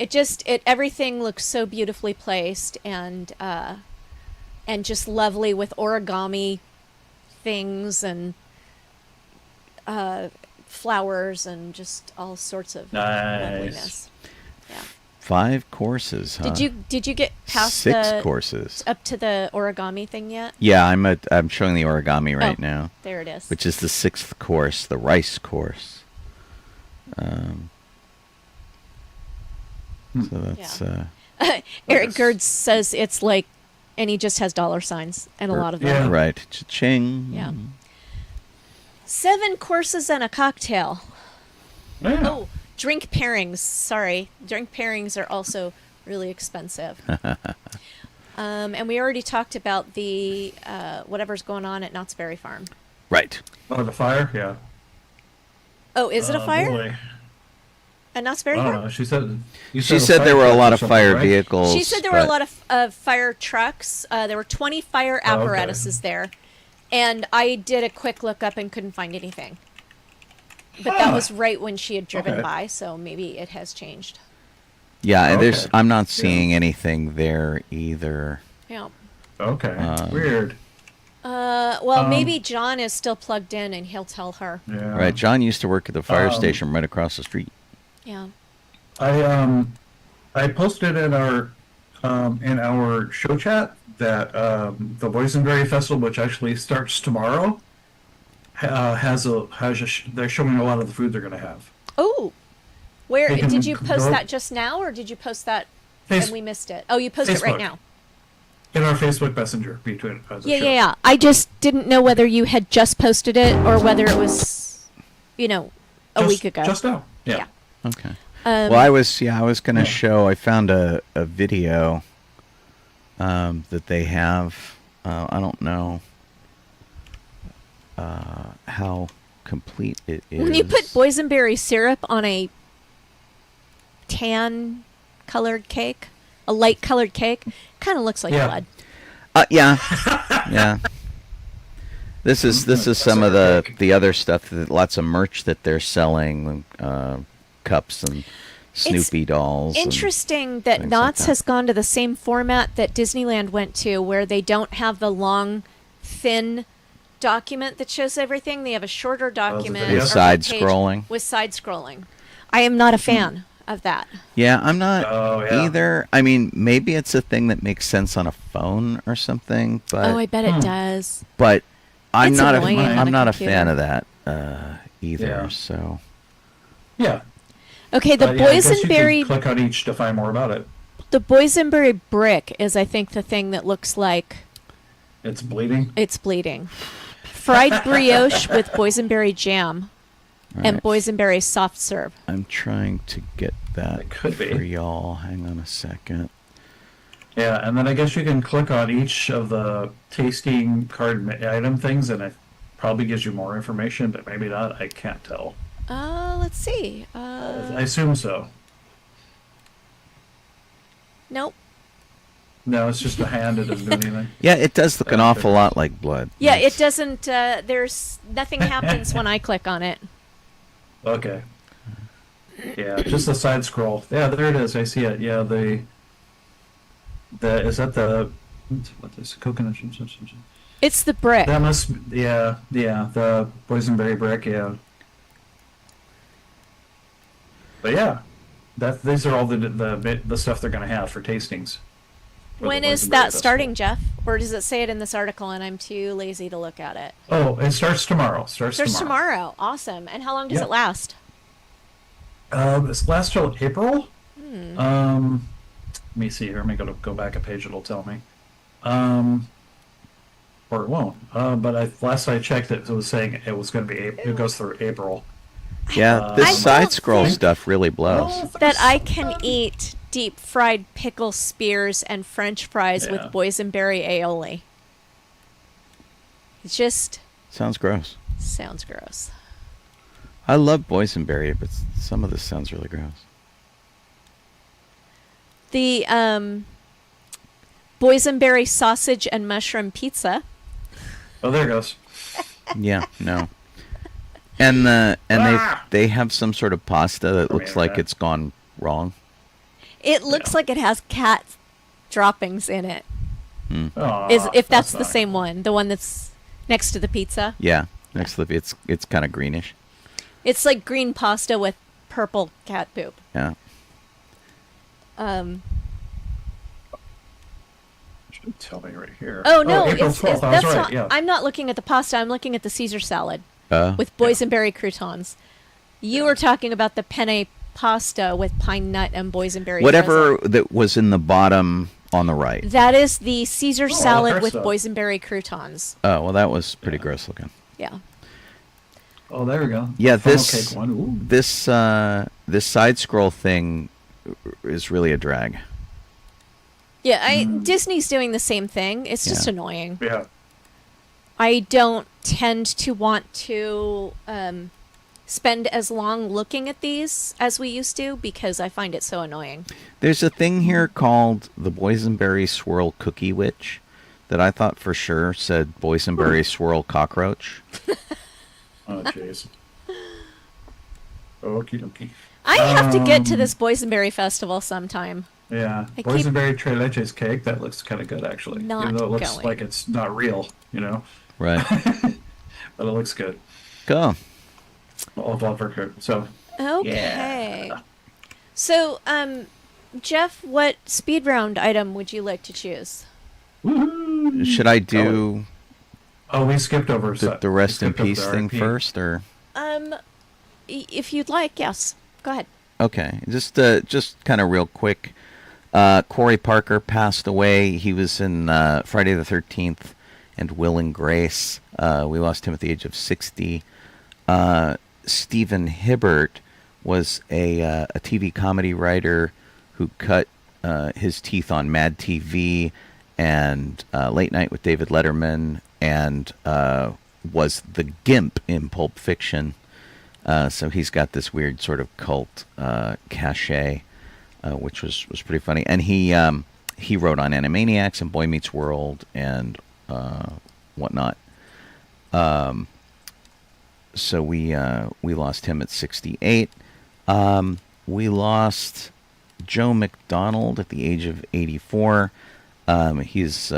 everything looks so beautifully placed and just lovely with origami things and flowers and just all sorts of loveliness. Yeah. 5 courses, huh? Did you get past 6 courses up to the origami thing yet? Yeah, I'm showing the origami right now. There it is. Which is the 6th course, the rice course. So that's Eric Gerd says it's like, and he just has dollar signs and a lot of them. Yeah, right. Cha-ching. Yeah. 7 courses and a cocktail. Yeah. Oh, drink pairings. Sorry. Drink pairings are also really expensive. And we already talked about the whatever's going on at Knott's Berry Farm. Right. Oh, the fire? Yeah. Oh, is it a fire? Boy. At Knott's Berry Farm? She said there were a lot of fire right? vehicles. She said there were a lot of fire trucks. There were 20 fire apparatuses there. And I did a quick look up and couldn't find anything. But that was right when she had driven by, so maybe it has changed. Yeah, I'm not seeing anything there either. Yeah. Okay. Weird. Well, maybe John is still plugged in and he'll tell her. Yeah. Right, John used to work at the fire station right across the street. Yeah. I posted in our show chat that the Boysenberry Festival, which actually starts tomorrow, they're showing a lot of the food they're going to have. Oh, where did you post that just now, or did you post that and we missed it? Oh, you posted it right now. In our Facebook Messenger between us. Yeah. I just didn't know whether you had just posted it or whether it was, a week ago. Just now. Yeah. Okay. Well, I was going to show. I found a video that they have. I don't know how complete it is. When you put boysenberry syrup on a tan colored cake, a light colored cake, kind of looks like blood. Yeah. Yeah. This is some of the other stuff, lots of merch that they're selling, cups and Snoopy dolls. Interesting that Knott's has gone to the same format that Disneyland went to, where they don't have the long, thin document that shows everything. They have a shorter document with side scrolling. With side scrolling. I am not a fan of that. Yeah, I'm not either. I mean, maybe it's a thing that makes sense on a phone or something, but I bet it does. But I'm It's not annoying on I'm a not a computer. fan of that either. Yeah. So Yeah. Okay, the I guess you boysenberry can click on each to find more about it. the boysenberry brick is, I think, the thing that looks like It's bleeding. it's bleeding. Fried brioche with boysenberry jam and right. boysenberry soft serve. I'm trying to get that It could be. for y'all. Hang on a second. Yeah, and then I guess you can click on each of the tasting card item things, and it probably gives you more information, but maybe not. I can't tell. Let's see. I assume so. Nope. No, it's just a hand. It doesn't do anything. Yeah, it does look an awful lot like blood. Yeah, That's- it doesn't. There's nothing happens when I click on it. Okay. Yeah, just the side scroll. Yeah, there it is. I see it. Yeah, the is that the what is coconut? It's the brick. That must the boysenberry brick. Yeah. But yeah, these are all the stuff they're gonna have for tastings. for the When is boysenberry that festival. starting, Jeff? Or does it say it in this article and I'm too lazy to look at it? Oh, it starts tomorrow. Starts tomorrow. Awesome. And how long does Yeah. it last? It's last till April. Let me see here. Let me go back a page. It'll tell me. Or it won't. But last I checked, it was saying it was going to be it goes through April. Yeah, I this side don't scroll think- stuff really blows. That I can eat deep fried pickle spears and French fries with Yeah. boysenberry aioli. It just Sounds gross. sounds gross. I love boysenberry, but some of this sounds really gross. The boysenberry sausage and mushroom pizza. Oh, there it goes. Yeah, no. And they have some sort of pasta that looks like it's gone wrong. It looks like it has cat droppings in it. Aw, If that's the not- same one, the one that's next to the pizza. Yeah, next to it's kind of greenish. It's like green pasta with purple cat poop. Yeah. Should tell me right here. Oh no, April it's 12th. I that's was right. not. Yeah. I'm not looking at the pasta. I'm looking at the Caesar salad Uh, with boysenberry croutons. You were talking about the penne pasta with pine nut and boysenberry. whatever drizzle. that was in the bottom on the right. That is the Caesar salad that's with stuff. boysenberry croutons. Oh, well, that was pretty gross looking. Yeah. Oh, there we go. Yeah, Funnel this cake one. Ooh. this side scroll thing is really a drag. Yeah, Disney's doing the same thing. It's just Yeah. annoying. Yeah. I don't tend to want to spend as long looking at these as we used to because I find it so annoying. There's a thing here called the boysenberry swirl cookie witch that I thought for sure said boysenberry swirl cockroach. Oh, jeez. Okie dokie. I have to get to this boysenberry festival sometime. Yeah. I keep- Boysenberry Tres Leches cake. That looks kind of good, actually. Not Even though it looks going. like it's not real, Right. but it looks good. Cool. All of Albuquerque. So, Okay. Yeah. So, Jeff, what speed round item would you like to choose? woohoo! Should I do Oh, we skipped over the rest in skipped over peace the thing RP. first, or If you'd like, yes. Go ahead. okay? Just kind of real quick. Corey Parker passed away. He was in Friday the 13th and Will and Grace. We lost him at the age of 60. Stephen Hibbert was a TV comedy writer who cut his teeth on Mad TV and Late Night with David Letterman and was the Gimp in Pulp Fiction. So he's got this weird sort of cult cachet, which was pretty funny. And he wrote on Animaniacs and Boy Meets World and whatnot. So we lost him at 68. We lost Joe McDonald at the age of 84. He's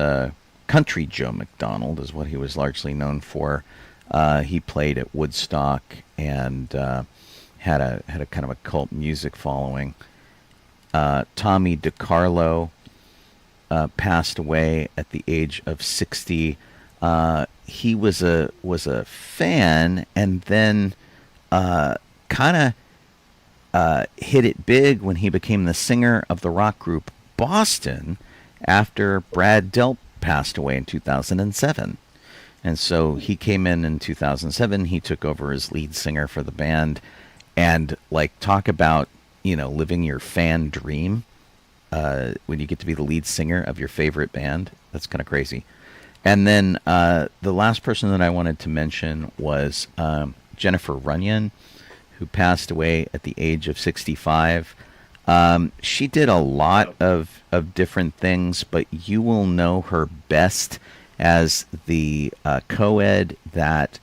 Country Joe McDonald is what he was largely known for. He played at Woodstock and had a kind of a cult music following. Tommy DiCarlo passed away at the age of 60. He was a fan, and then kind of hit it big when he became the singer of the rock group Boston after Brad Delp passed away in 2007. And so he came in 2007. He took over as lead singer for the band, and like talk about living your fan dream when you get to be the lead singer of your favorite band. That's kind of crazy. And then the last person that I wanted to mention was Jennifer Runyon, who passed away at the age of 65. She did a lot of different things, but you will know her best as the co-ed that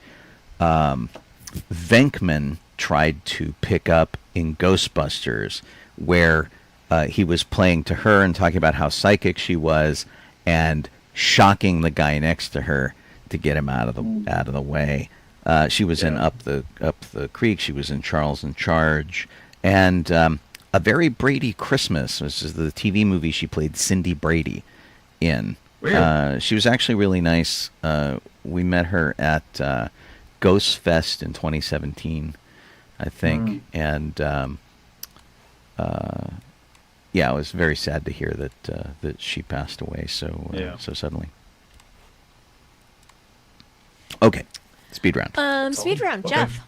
Venkman tried to pick up in Ghostbusters, where he was playing to her and talking about how psychic she was and shocking the guy next to her to get him out of the way. She was in Up the Creek. She was in Charles in Charge, and A Very Brady Christmas, which is the TV movie she played Cindy Brady in. She was actually really nice. We met her at Ghost Fest in 2017, I think, and yeah, it was very sad to hear that she passed away so suddenly. Okay, speed round. Speed round, Okay. Jeff.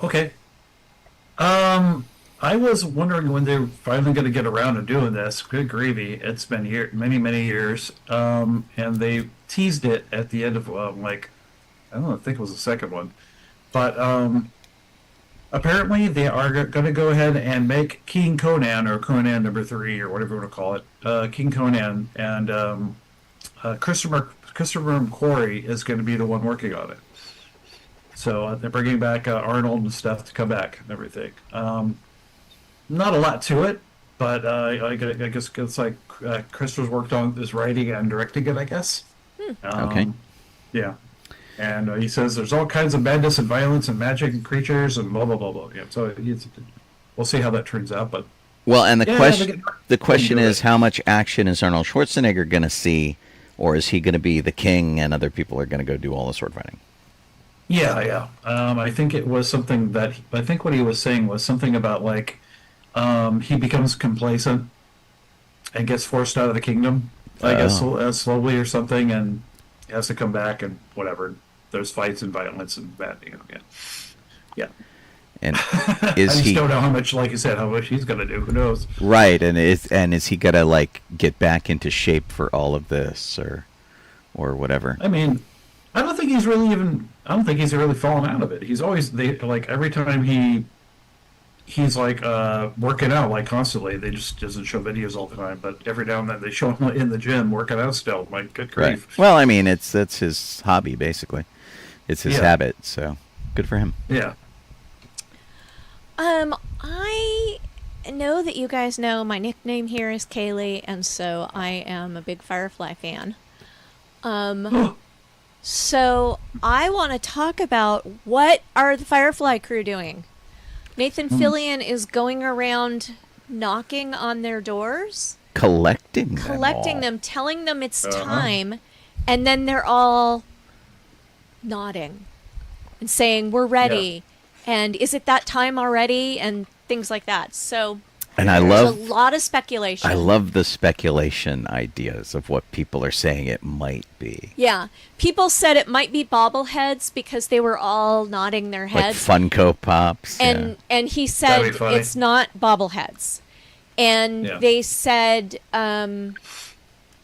Okay. I was wondering when they're finally going to get around to doing this. Good gravy. It's been many years. And they teased it at the end of, I don't know, I think it was the second one. But apparently they are going to go ahead and make King Conan, or Conan number 3, or whatever you want to call it, King Conan, and Christopher McQuarrie is going to be the one working on it. So they're bringing back Arnold and stuff to come back and everything. Not a lot to it, but I guess it's like Christopher's worked on this writing and directing it, I guess. Okay. Yeah. And he says there's all kinds of madness and violence and magic and creatures and blah, blah, blah, blah. Yeah, so we'll see how that turns out. But well, and the yeah, question is, how much action is Arnold Schwarzenegger going to see, or is he going to be the king and other people are going to go do all the sword fighting? Yeah. I think it was something that I think what he was saying was something about he becomes complacent and gets forced out of the kingdom, I guess, slowly or something, and has to come back and whatever. There's fights and violence and that, yeah. And I is just he don't know how much, like you said, how much he's gonna do. Who knows? right? And is he gonna get back into shape for all of this, or whatever? I mean, I don't think he's really fallen out of it. He's always every time he's working out constantly. They just doesn't show videos all the time, but every now and then they show him in the gym working out still. My good grief. Right. Well, I mean, that's his hobby basically. It's his habit. So good for him. Yeah. I know that you guys know my nickname here is Kaylee, and so I am a big Firefly fan. So I want to talk about what are the Firefly crew doing. Nathan Fillion is going around knocking on their doors, Collecting them, telling them it's time, and then they're all nodding and saying, "We're ready," and "Is it that time already?" and things like that. So And there's a lot of speculation. I love the speculation ideas of what people are saying it might be. Yeah. People said it might be bobbleheads because they were all nodding their heads. Like Funko Pops. And he said That'd be funny. it's not bobbleheads. And they said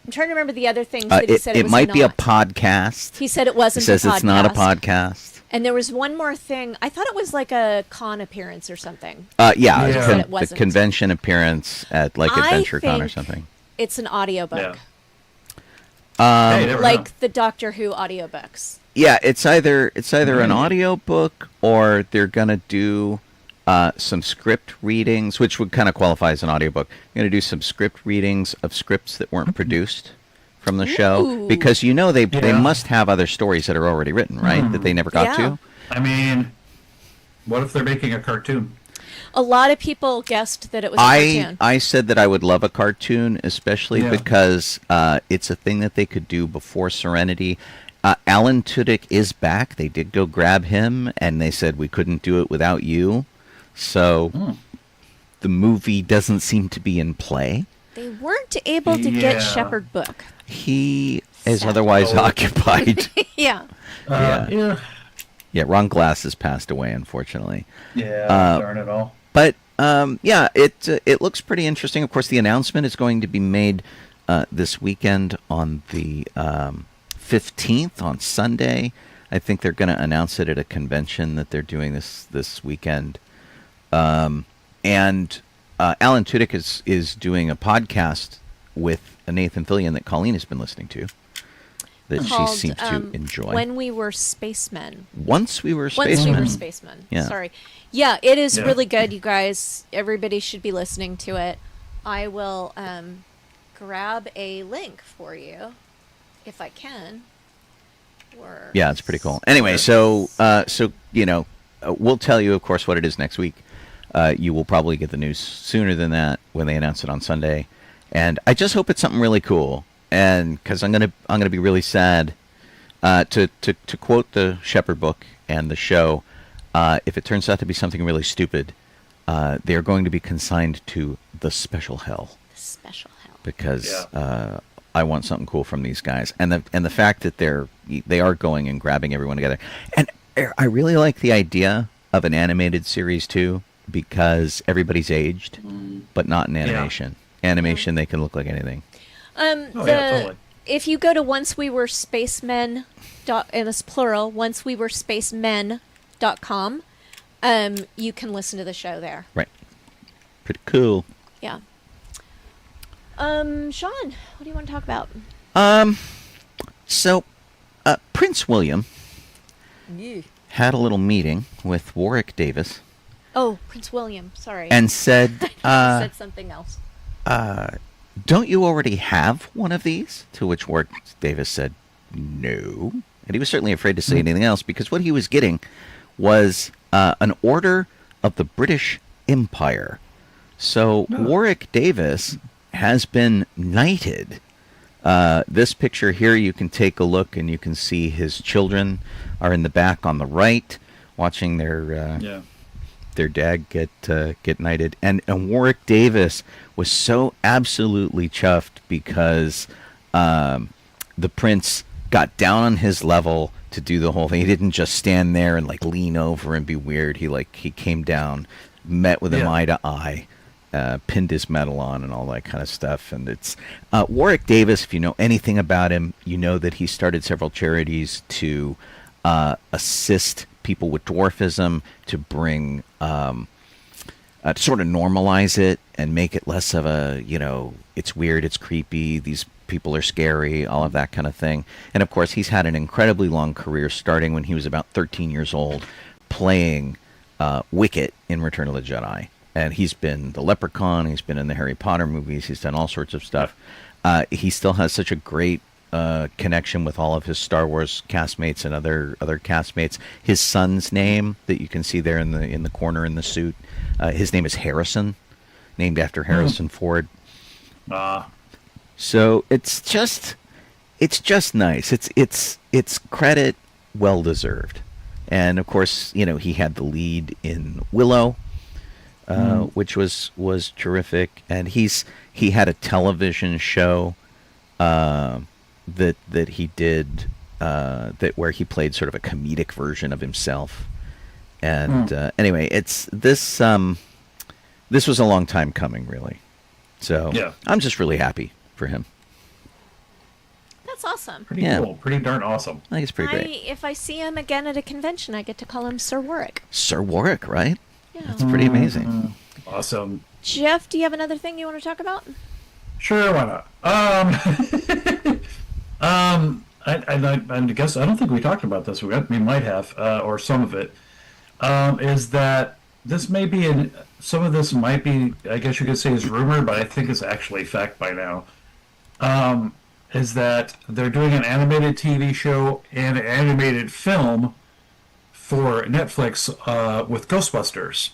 I'm trying to remember the other things that he said it was might be a not. podcast. He said it wasn't He says a podcast. it's not a podcast. And there was one more thing. I thought it was like a con appearance or something. Yeah, Yeah. Said it the wasn't. convention appearance at like I Adventure Con or think something. It's an audiobook. Hey, you never know. Like the Doctor Who audiobooks. Yeah, it's either an audio book or they're gonna do some script readings, which would kind of qualify as an audiobook. They're gonna do some script readings of scripts that weren't produced from the show, Ooh. because they Yeah. must have other stories that are already written, right? That they never got Yeah. to. I mean, what if they're making a cartoon? A lot of people guessed that it was a cartoon. I said that I would love a cartoon, especially Yeah. because it's a thing that they could do before Serenity. Alan Tudyk is back. They did go grab him, and they said we couldn't do it without you. So the movie doesn't seem to be in play. They weren't able to get Yeah. Shepherd Book. He is Sad. otherwise Oh. occupied. Yeah. Yeah. Yeah, Ron Glass has passed away, unfortunately. Yeah, darn it all. But yeah, it looks pretty interesting. Of course, the announcement is going to be made this weekend on the 15th, on Sunday. I think they're going to announce it at a convention that they're doing this weekend. And Alan Tudyk is doing a podcast with Nathan Fillion that Colleen has been listening to, that she Called, seems to enjoy. When We Were Spacemen. Once We Were Once Spacemen. We Were Spacemen. Yeah. Sorry. Yeah, it is Yeah. really good, you guys. Everybody should be listening to it. I will grab a link for you, if I can. Or Yeah, it's pretty cool. Anyway, so we'll tell you, of course, what it is next week. You will probably get the news sooner than that when they announce it on Sunday, and I just hope it's something really cool. And because I'm gonna be really sad to quote the Shepherd Book and the show, if it turns out to be something really stupid, they are going to be consigned to the special hell. The special hell. Because I want something cool from these guys, and the fact that they are going and grabbing everyone together, and I really like the idea of an animated series too, because everybody's aged, but not in animation. Animation, they can look like anything. Yeah, totally. If you go to Once We Were Spacemen, and it's plural, oncewewerespacemen.com, you can listen to the show there. Right. Pretty cool. Yeah. Sean, what do you want to talk about? So, Prince William had a little meeting with Warwick Davis Oh, Prince William. Sorry. and said, You said something else. don't you already have one of these? To which Warwick Davis said, no. And he was certainly afraid to say anything else, because what he was getting was an order of the British Empire. So Warwick Davis has been knighted. This picture here, you can take a look and you can see his children are in the back on the right, watching their dad get knighted. And Warwick Davis was so absolutely chuffed because the prince got down on his level to do the whole thing. He didn't just stand there and like lean over and be weird. He came down, met with him eye to eye. Pinned his medal on and all that kind of stuff. And it's Warwick Davis, if you know anything about him, you know that he started several charities to assist people with dwarfism, to bring to sort of normalize it and make it less of a, it's weird, it's creepy, these people are scary, all of that kind of thing. And of course, he's had an incredibly long career, starting when he was about 13 years old, playing Wicket in Return of the Jedi. And he's been the Leprechaun, he's been in the Harry Potter movies, he's done all sorts of stuff. He still has such a great connection with all of his Star Wars castmates and other castmates. His son's name that you can see there in the corner in the suit, his name is Harrison, named after Harrison Ford. So it's just nice. It's credit well deserved. And of course, he had the lead in Willow, which was terrific, and he had a television show that he did where he played sort of a comedic version of himself. And anyway, this was a long time coming, really. So I'm just really happy for him. awesome. Pretty Yeah. cool. Pretty darn awesome. I think it's pretty great. If I see him again at a convention, I get to call him Sir Warwick. Sir Warwick, right? Yeah. That's pretty amazing. Awesome. Jeff, do you have another thing you want to talk about? Sure, why not? I guess I don't think we talked about this. We might have, or some of it. Is that this may be some of this might be, I guess you could say, is rumor, but I think it's actually fact by now. Is that they're doing an animated TV show and an animated film for Netflix with Ghostbusters,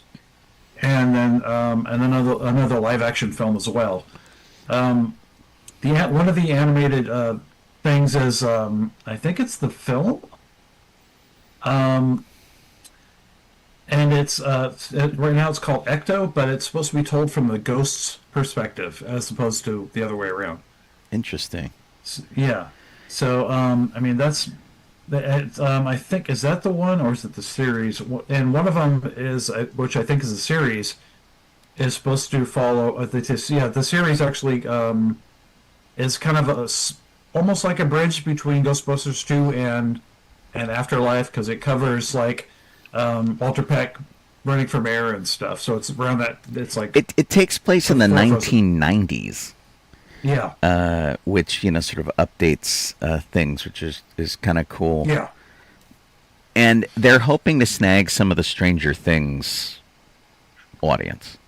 and then another live action film as well. One of the animated things is I think it's the film, and it's right now it's called Ecto, but it's supposed to be told from the ghost's perspective as opposed to the other way around. Interesting. Yeah. So, I mean, I think, is that the one, or is it the series? And one of them is, which I think is a series, is supposed to follow, the series actually is kind of almost like a bridge between Ghostbusters 2 and Afterlife, because it covers, like, Walter Peck running from air and stuff. So it's around that, it's like... It takes place in the 1990s. Yeah. Which, sort of updates things, which is kind of cool. Yeah. And they're hoping to snag some of the Stranger Things audience.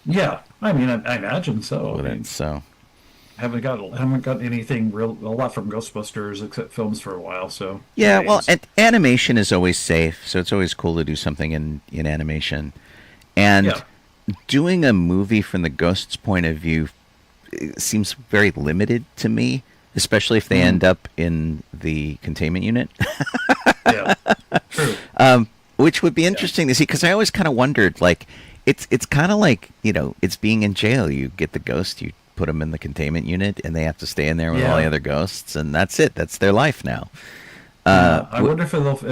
Yeah. I mean, I imagine so. With it, so haven't got anything a lot from Ghostbusters except films for a while. So yeah, well, animation is always safe, so it's always cool to do something in animation. And doing a movie from the ghost's point of view seems very limited to me, especially if they end up in the containment unit. Yeah, true. Which would be interesting to see, because I always kind of wondered, like, it's kind of like, it's being in jail. You get the ghost, you put them in the containment unit, and they have to stay in there with all the other ghosts, and that's it. That's their life now. I wonder if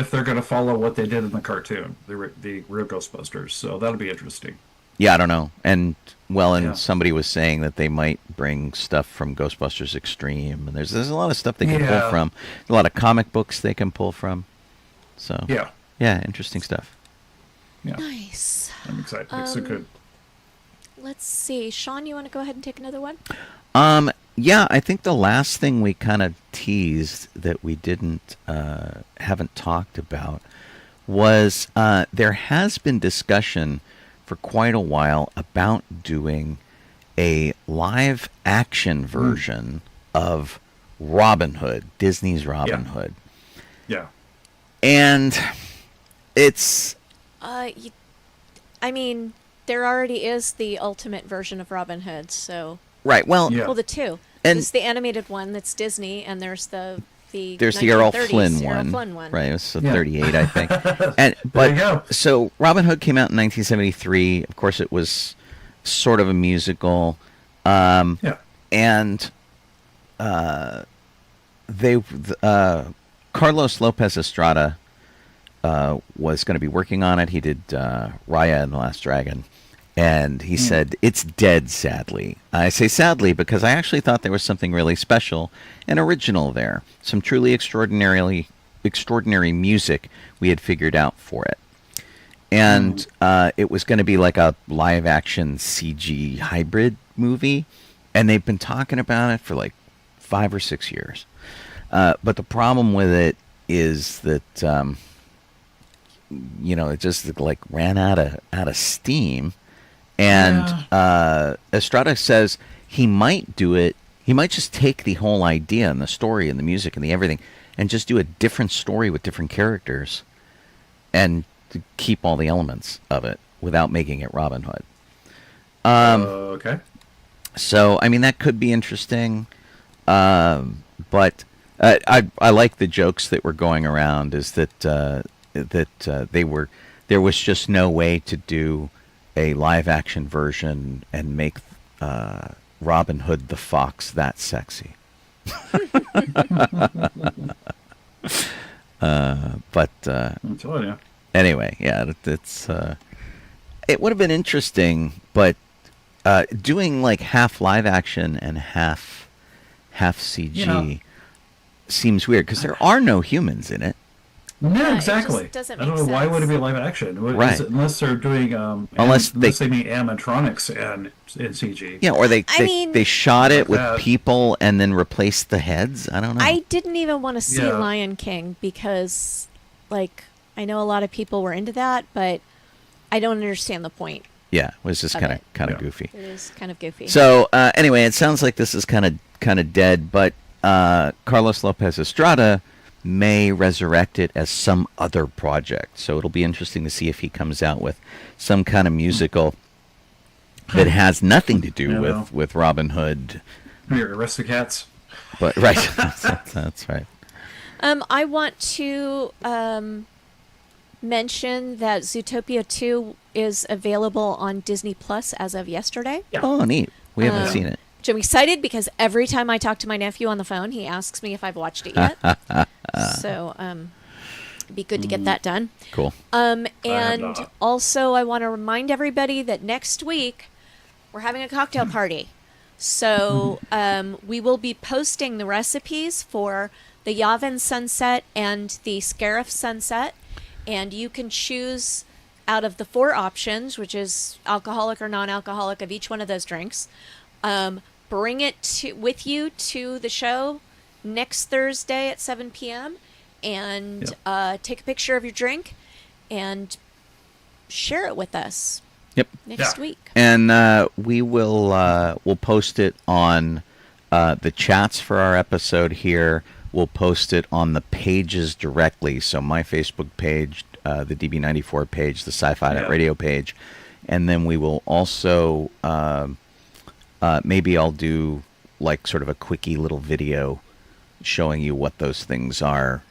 they're going to follow what they did in the cartoon, the real Ghostbusters. So that'll be interesting. Yeah, I don't know. And somebody was saying that they might bring stuff from Ghostbusters Extreme, and there's a lot of stuff they can pull from. A lot of comic books they can pull from. So yeah, interesting stuff. Yeah. Nice. I'm excited. So good. Let's see. Sean, you want to go ahead and take another one? Yeah, I think the last thing we kind of teased that we haven't talked about was there has been discussion for quite a while about doing a live action version of Robin Hood, Disney's Robin Hood. Yeah. And it's... I mean, there already is the ultimate version of Robin Hood, so... Right, well... Well, the two. And there's the animated one that's Disney, and there's the Errol Flynn one. Right, it was 38, I think. There you go. So Robin Hood came out in 1973. Of course, it was sort of a musical. And Carlos Lopez Estrada was going to be working on it. He did Raya and the Last Dragon. And he said, it's dead, sadly. I say sadly because I actually thought there was something really special and original there. Some truly extraordinary music we had figured out for it. And it was going to be like a live-action CG hybrid movie. And they've been talking about it for like 5 or 6 years. But the problem with it is that, it just like ran out of steam. And Estrada says he might do it. He might just take the whole idea and the story and the music and the everything and just do a different story with different characters and keep all the elements of it without making it Robin Hood. Okay. So, I mean, that could be interesting. But I like the jokes that were going around is that there was just no way to do a live-action version and make Robin Hood the Fox that sexy. Anyway, yeah, it's it would have been interesting, but doing like half live-action and half CG seems weird because there are no humans in it. No, Yeah, it exactly. just doesn't I don't make know why would it sense. be live action, Right. Unless they're doing Unless they mean animatronics and in CG. Yeah, or they mean- they shot it with that. people and then replaced the heads. I don't know. I didn't even want to see Yeah. Lion King because, like, I know a lot of people were into that, but I don't understand the point. Yeah, it was just Of kind of it. Yeah. goofy. It is kind of goofy. So anyway, it sounds like this is kind of dead, but Carlos Lopez Estrada may resurrect it as some other project. So it'll be interesting to see if he comes out with some kind of musical that has nothing to do Yeah, well. with Robin Hood. Here, Aristocats. But right, that's right. I want to mention that Zootopia 2 is available on Disney Plus as of yesterday. Yeah. Oh, neat. We haven't Um, seen it. Which I'm excited because every time I talk to my nephew on the phone, he asks me if I've watched it yet. So it'd be good to get that done. Cool. And not. also, I want to remind everybody that next week we're having a cocktail party. So we will be posting the recipes for the Yavin Sunset and the Scarif Sunset. And you can choose out of the 4 options, which is alcoholic or non-alcoholic of each one of those drinks. Bring it with you to the show next Thursday at 7 p.m. and take a picture of your drink and share it with us Yep. next Yeah. week. And we'll post it on the chats for our episode here. We'll post it on the pages directly. So my Facebook page, the DB94 page, the Sci-Fi Yeah. Radio page, and then we will also maybe I'll do like sort of a quickie little video showing you what those things are,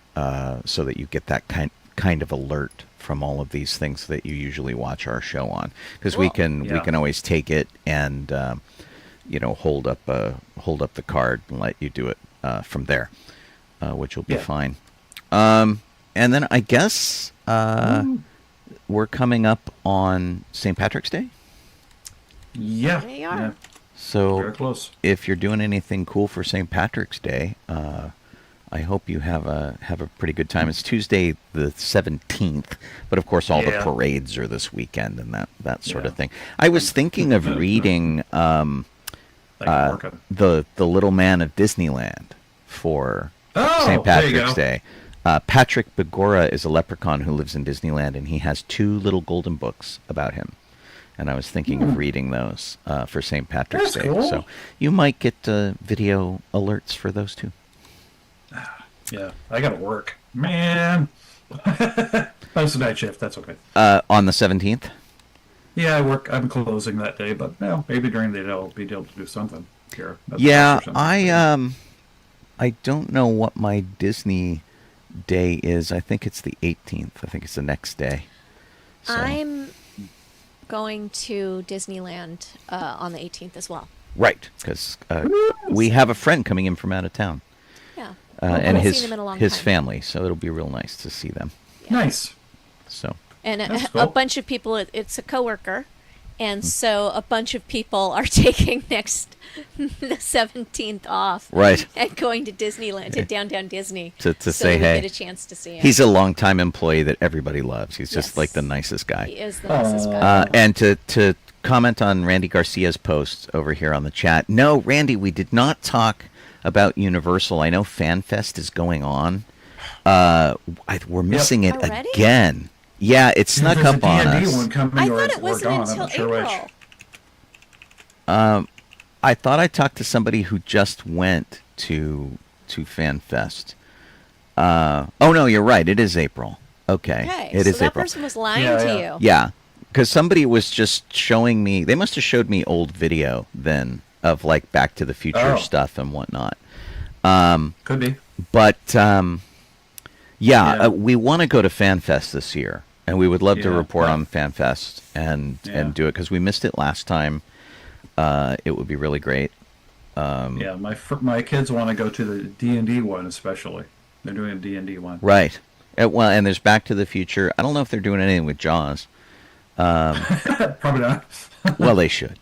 so that you get that kind of alert from all of these things that you usually watch our show on, because we Cool. can always take it and hold up the card and let you do it from there, which will be Yeah. fine. And then I guess we're coming up on St. Patrick's Day. Yeah. They are. Yeah. So Very close. if you're doing anything cool for St. Patrick's Day, I hope you have a pretty good time. It's Tuesday the 17th, but of course all the Yeah. parades are this weekend and that sort of Yeah. thing. I was thinking of reading Working. the Little Man of Disneyland for Oh, St. there you Patrick's go. Day. Patrick Begora is a leprechaun who lives in Disneyland, and he has 2 little golden books about him. And I was thinking of reading those for St. Patrick's That's Day. cool. So you might get video alerts for those 2. Yeah, I gotta work. Man. That's a night shift. That's okay. On the 17th? Yeah, I work. I'm closing that day, but maybe during the day I'll be able to do something here. That's Yeah, or something. I don't know what my Disney day is. I think it's the 18th. I think it's the next day. So, I'm going to Disneyland on the 18th as well. right, because we have a friend coming in from out of town, Yeah. and haven't his seen him in a long his time. family. So it'll be real nice to see them. Nice. So And That's a cool. bunch of people, it's a coworker. And so a bunch of people are taking the 17th off. Right. And going to Disneyland, to Downtown Disney. To so say we hey. get a chance to see him. he's a longtime employee that everybody loves. He's just Yes. like the nicest guy. He is the nicest guy. And to comment on Randy Garcia's post over here on the chat, no, Randy, we did not talk about Universal. I know FanFest is going on. We're missing it Already? again. Yeah, it snuck There's up on a D&D us. one coming I or thought it's it wasn't gone. I'm until not sure April. which. I thought I talked to somebody who just went to FanFest. Oh no, you're right. It is April. Okay, Okay, it so is that April. person was lying Yeah, to yeah. you. Yeah, because somebody was just showing me. They must have showed me old video then of like Back to the Future Oh. stuff and whatnot. Could be. But Yeah. we want to go to FanFest this year, and we would love to Yeah. report on FanFest and Yeah. do it because we missed it last time. It would be really great. Yeah, my kids want to go to the D&D one especially. They're doing a D&D one. Right. Well, and there's Back to the Future. I don't know if they're doing anything with Jaws. Probably not. Well, they should.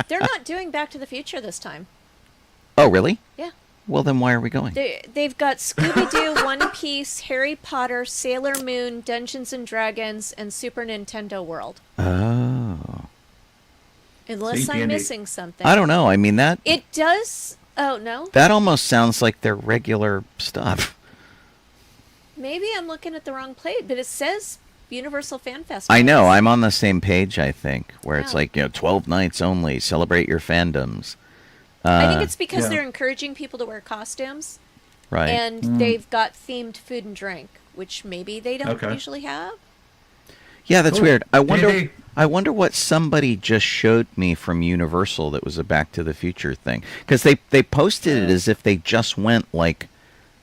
They're not doing Back to the Future this time. Oh, really? Yeah. Well, then why are we going? They've got Scooby-Doo, One Piece, Harry Potter, Sailor Moon, Dungeons and Dragons, and Super Nintendo World. Oh. Unless See, I'm Andy. missing something. I don't know. I mean, that It does... Oh, no? that almost sounds like their regular stuff. Maybe I'm looking at the wrong place, but it says Universal Fan Fest. I know. I'm on the same page, I think, where it's Yeah. like, 12 nights only. Celebrate your fandoms. I think it's because Yeah. they're encouraging people to wear costumes, Right. and they've got themed food and drink, which maybe they don't Okay. usually have. Yeah, that's Cool. weird. I Maybe- wonder what somebody just showed me from Universal that was a Back to the Future thing, because they posted it as if they just went like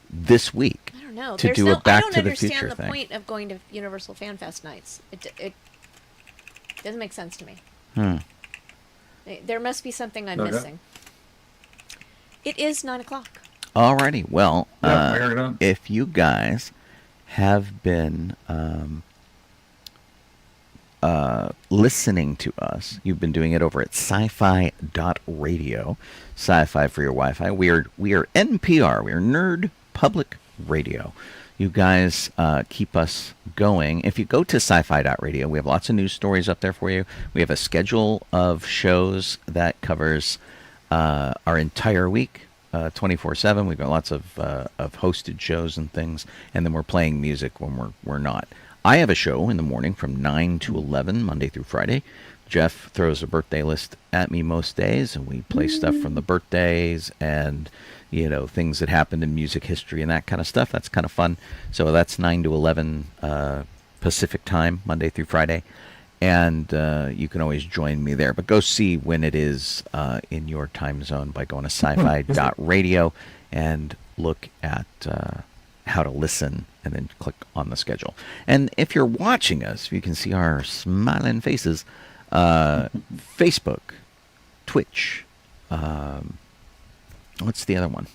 this week I don't know. to There's do no, a Back I don't to the understand Future the thing. point of going to Universal Fan Fest nights. It doesn't make sense to me. Hmm. There must be something I'm Okay. missing. It is 9:00. Alrighty, well, Yeah, we're done. if you guys have been listening to us, you've been doing it over at sci-fi.radio, sci-fi for your Wi-Fi. We are NPR, we are Nerd Public Radio. You guys keep us going. If you go to sci-fi.radio, we have lots of news stories up there for you. We have a schedule of shows that covers our entire week, 24/7. We've got lots of hosted shows and things, and then we're playing music when we're not. I have a show in the morning from 9 to 11, Monday through Friday. Jeff throws a birthday list at me most days, and we play stuff from the birthdays and, things that happened in music history and that kind of stuff. That's kind of fun. So that's 9 to 11 Pacific time, Monday through Friday. And you can always join me there. But go see when it is in your time zone by going to sci-fi.radio and look at how to listen, and then click on the schedule. And if you're watching us, you can see our smiling faces. Facebook, Twitch, what's the other one?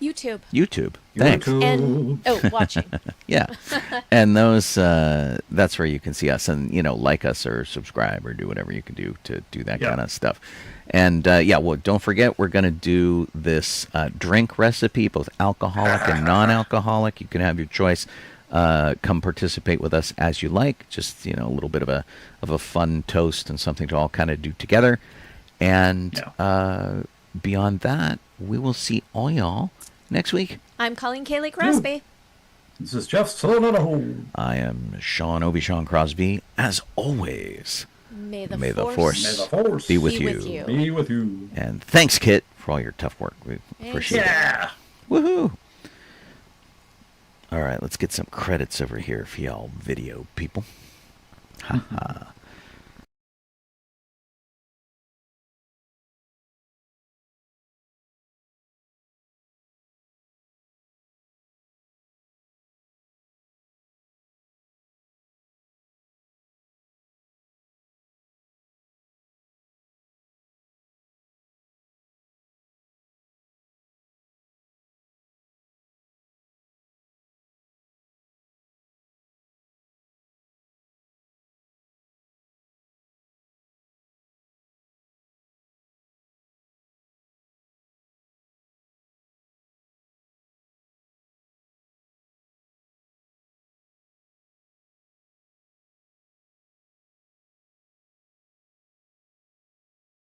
YouTube. YouTube. Thanks. And watching. Yeah. And those, that's where you can see us and, like us or subscribe or do whatever you can do to do that Yeah. kind of stuff. And, well, don't forget, we're going to do this drink recipe, both alcoholic and non-alcoholic. You can have your choice. Come participate with us as you like. Just, a little bit of a fun toast and something to all kind of do together. And beyond that, we will see all y'all next week. I'm calling Kaylee Crosby. This is Jeff Donoho. I am Sean Obi-Shawn Crosby. As always, May the May the force. May the force be with Be you. with you. be with you. And thanks, Kit, for all your tough work. We appreciate it. Yeah. Woohoo! All right, let's get some credits over here for y'all video people. Ha ha.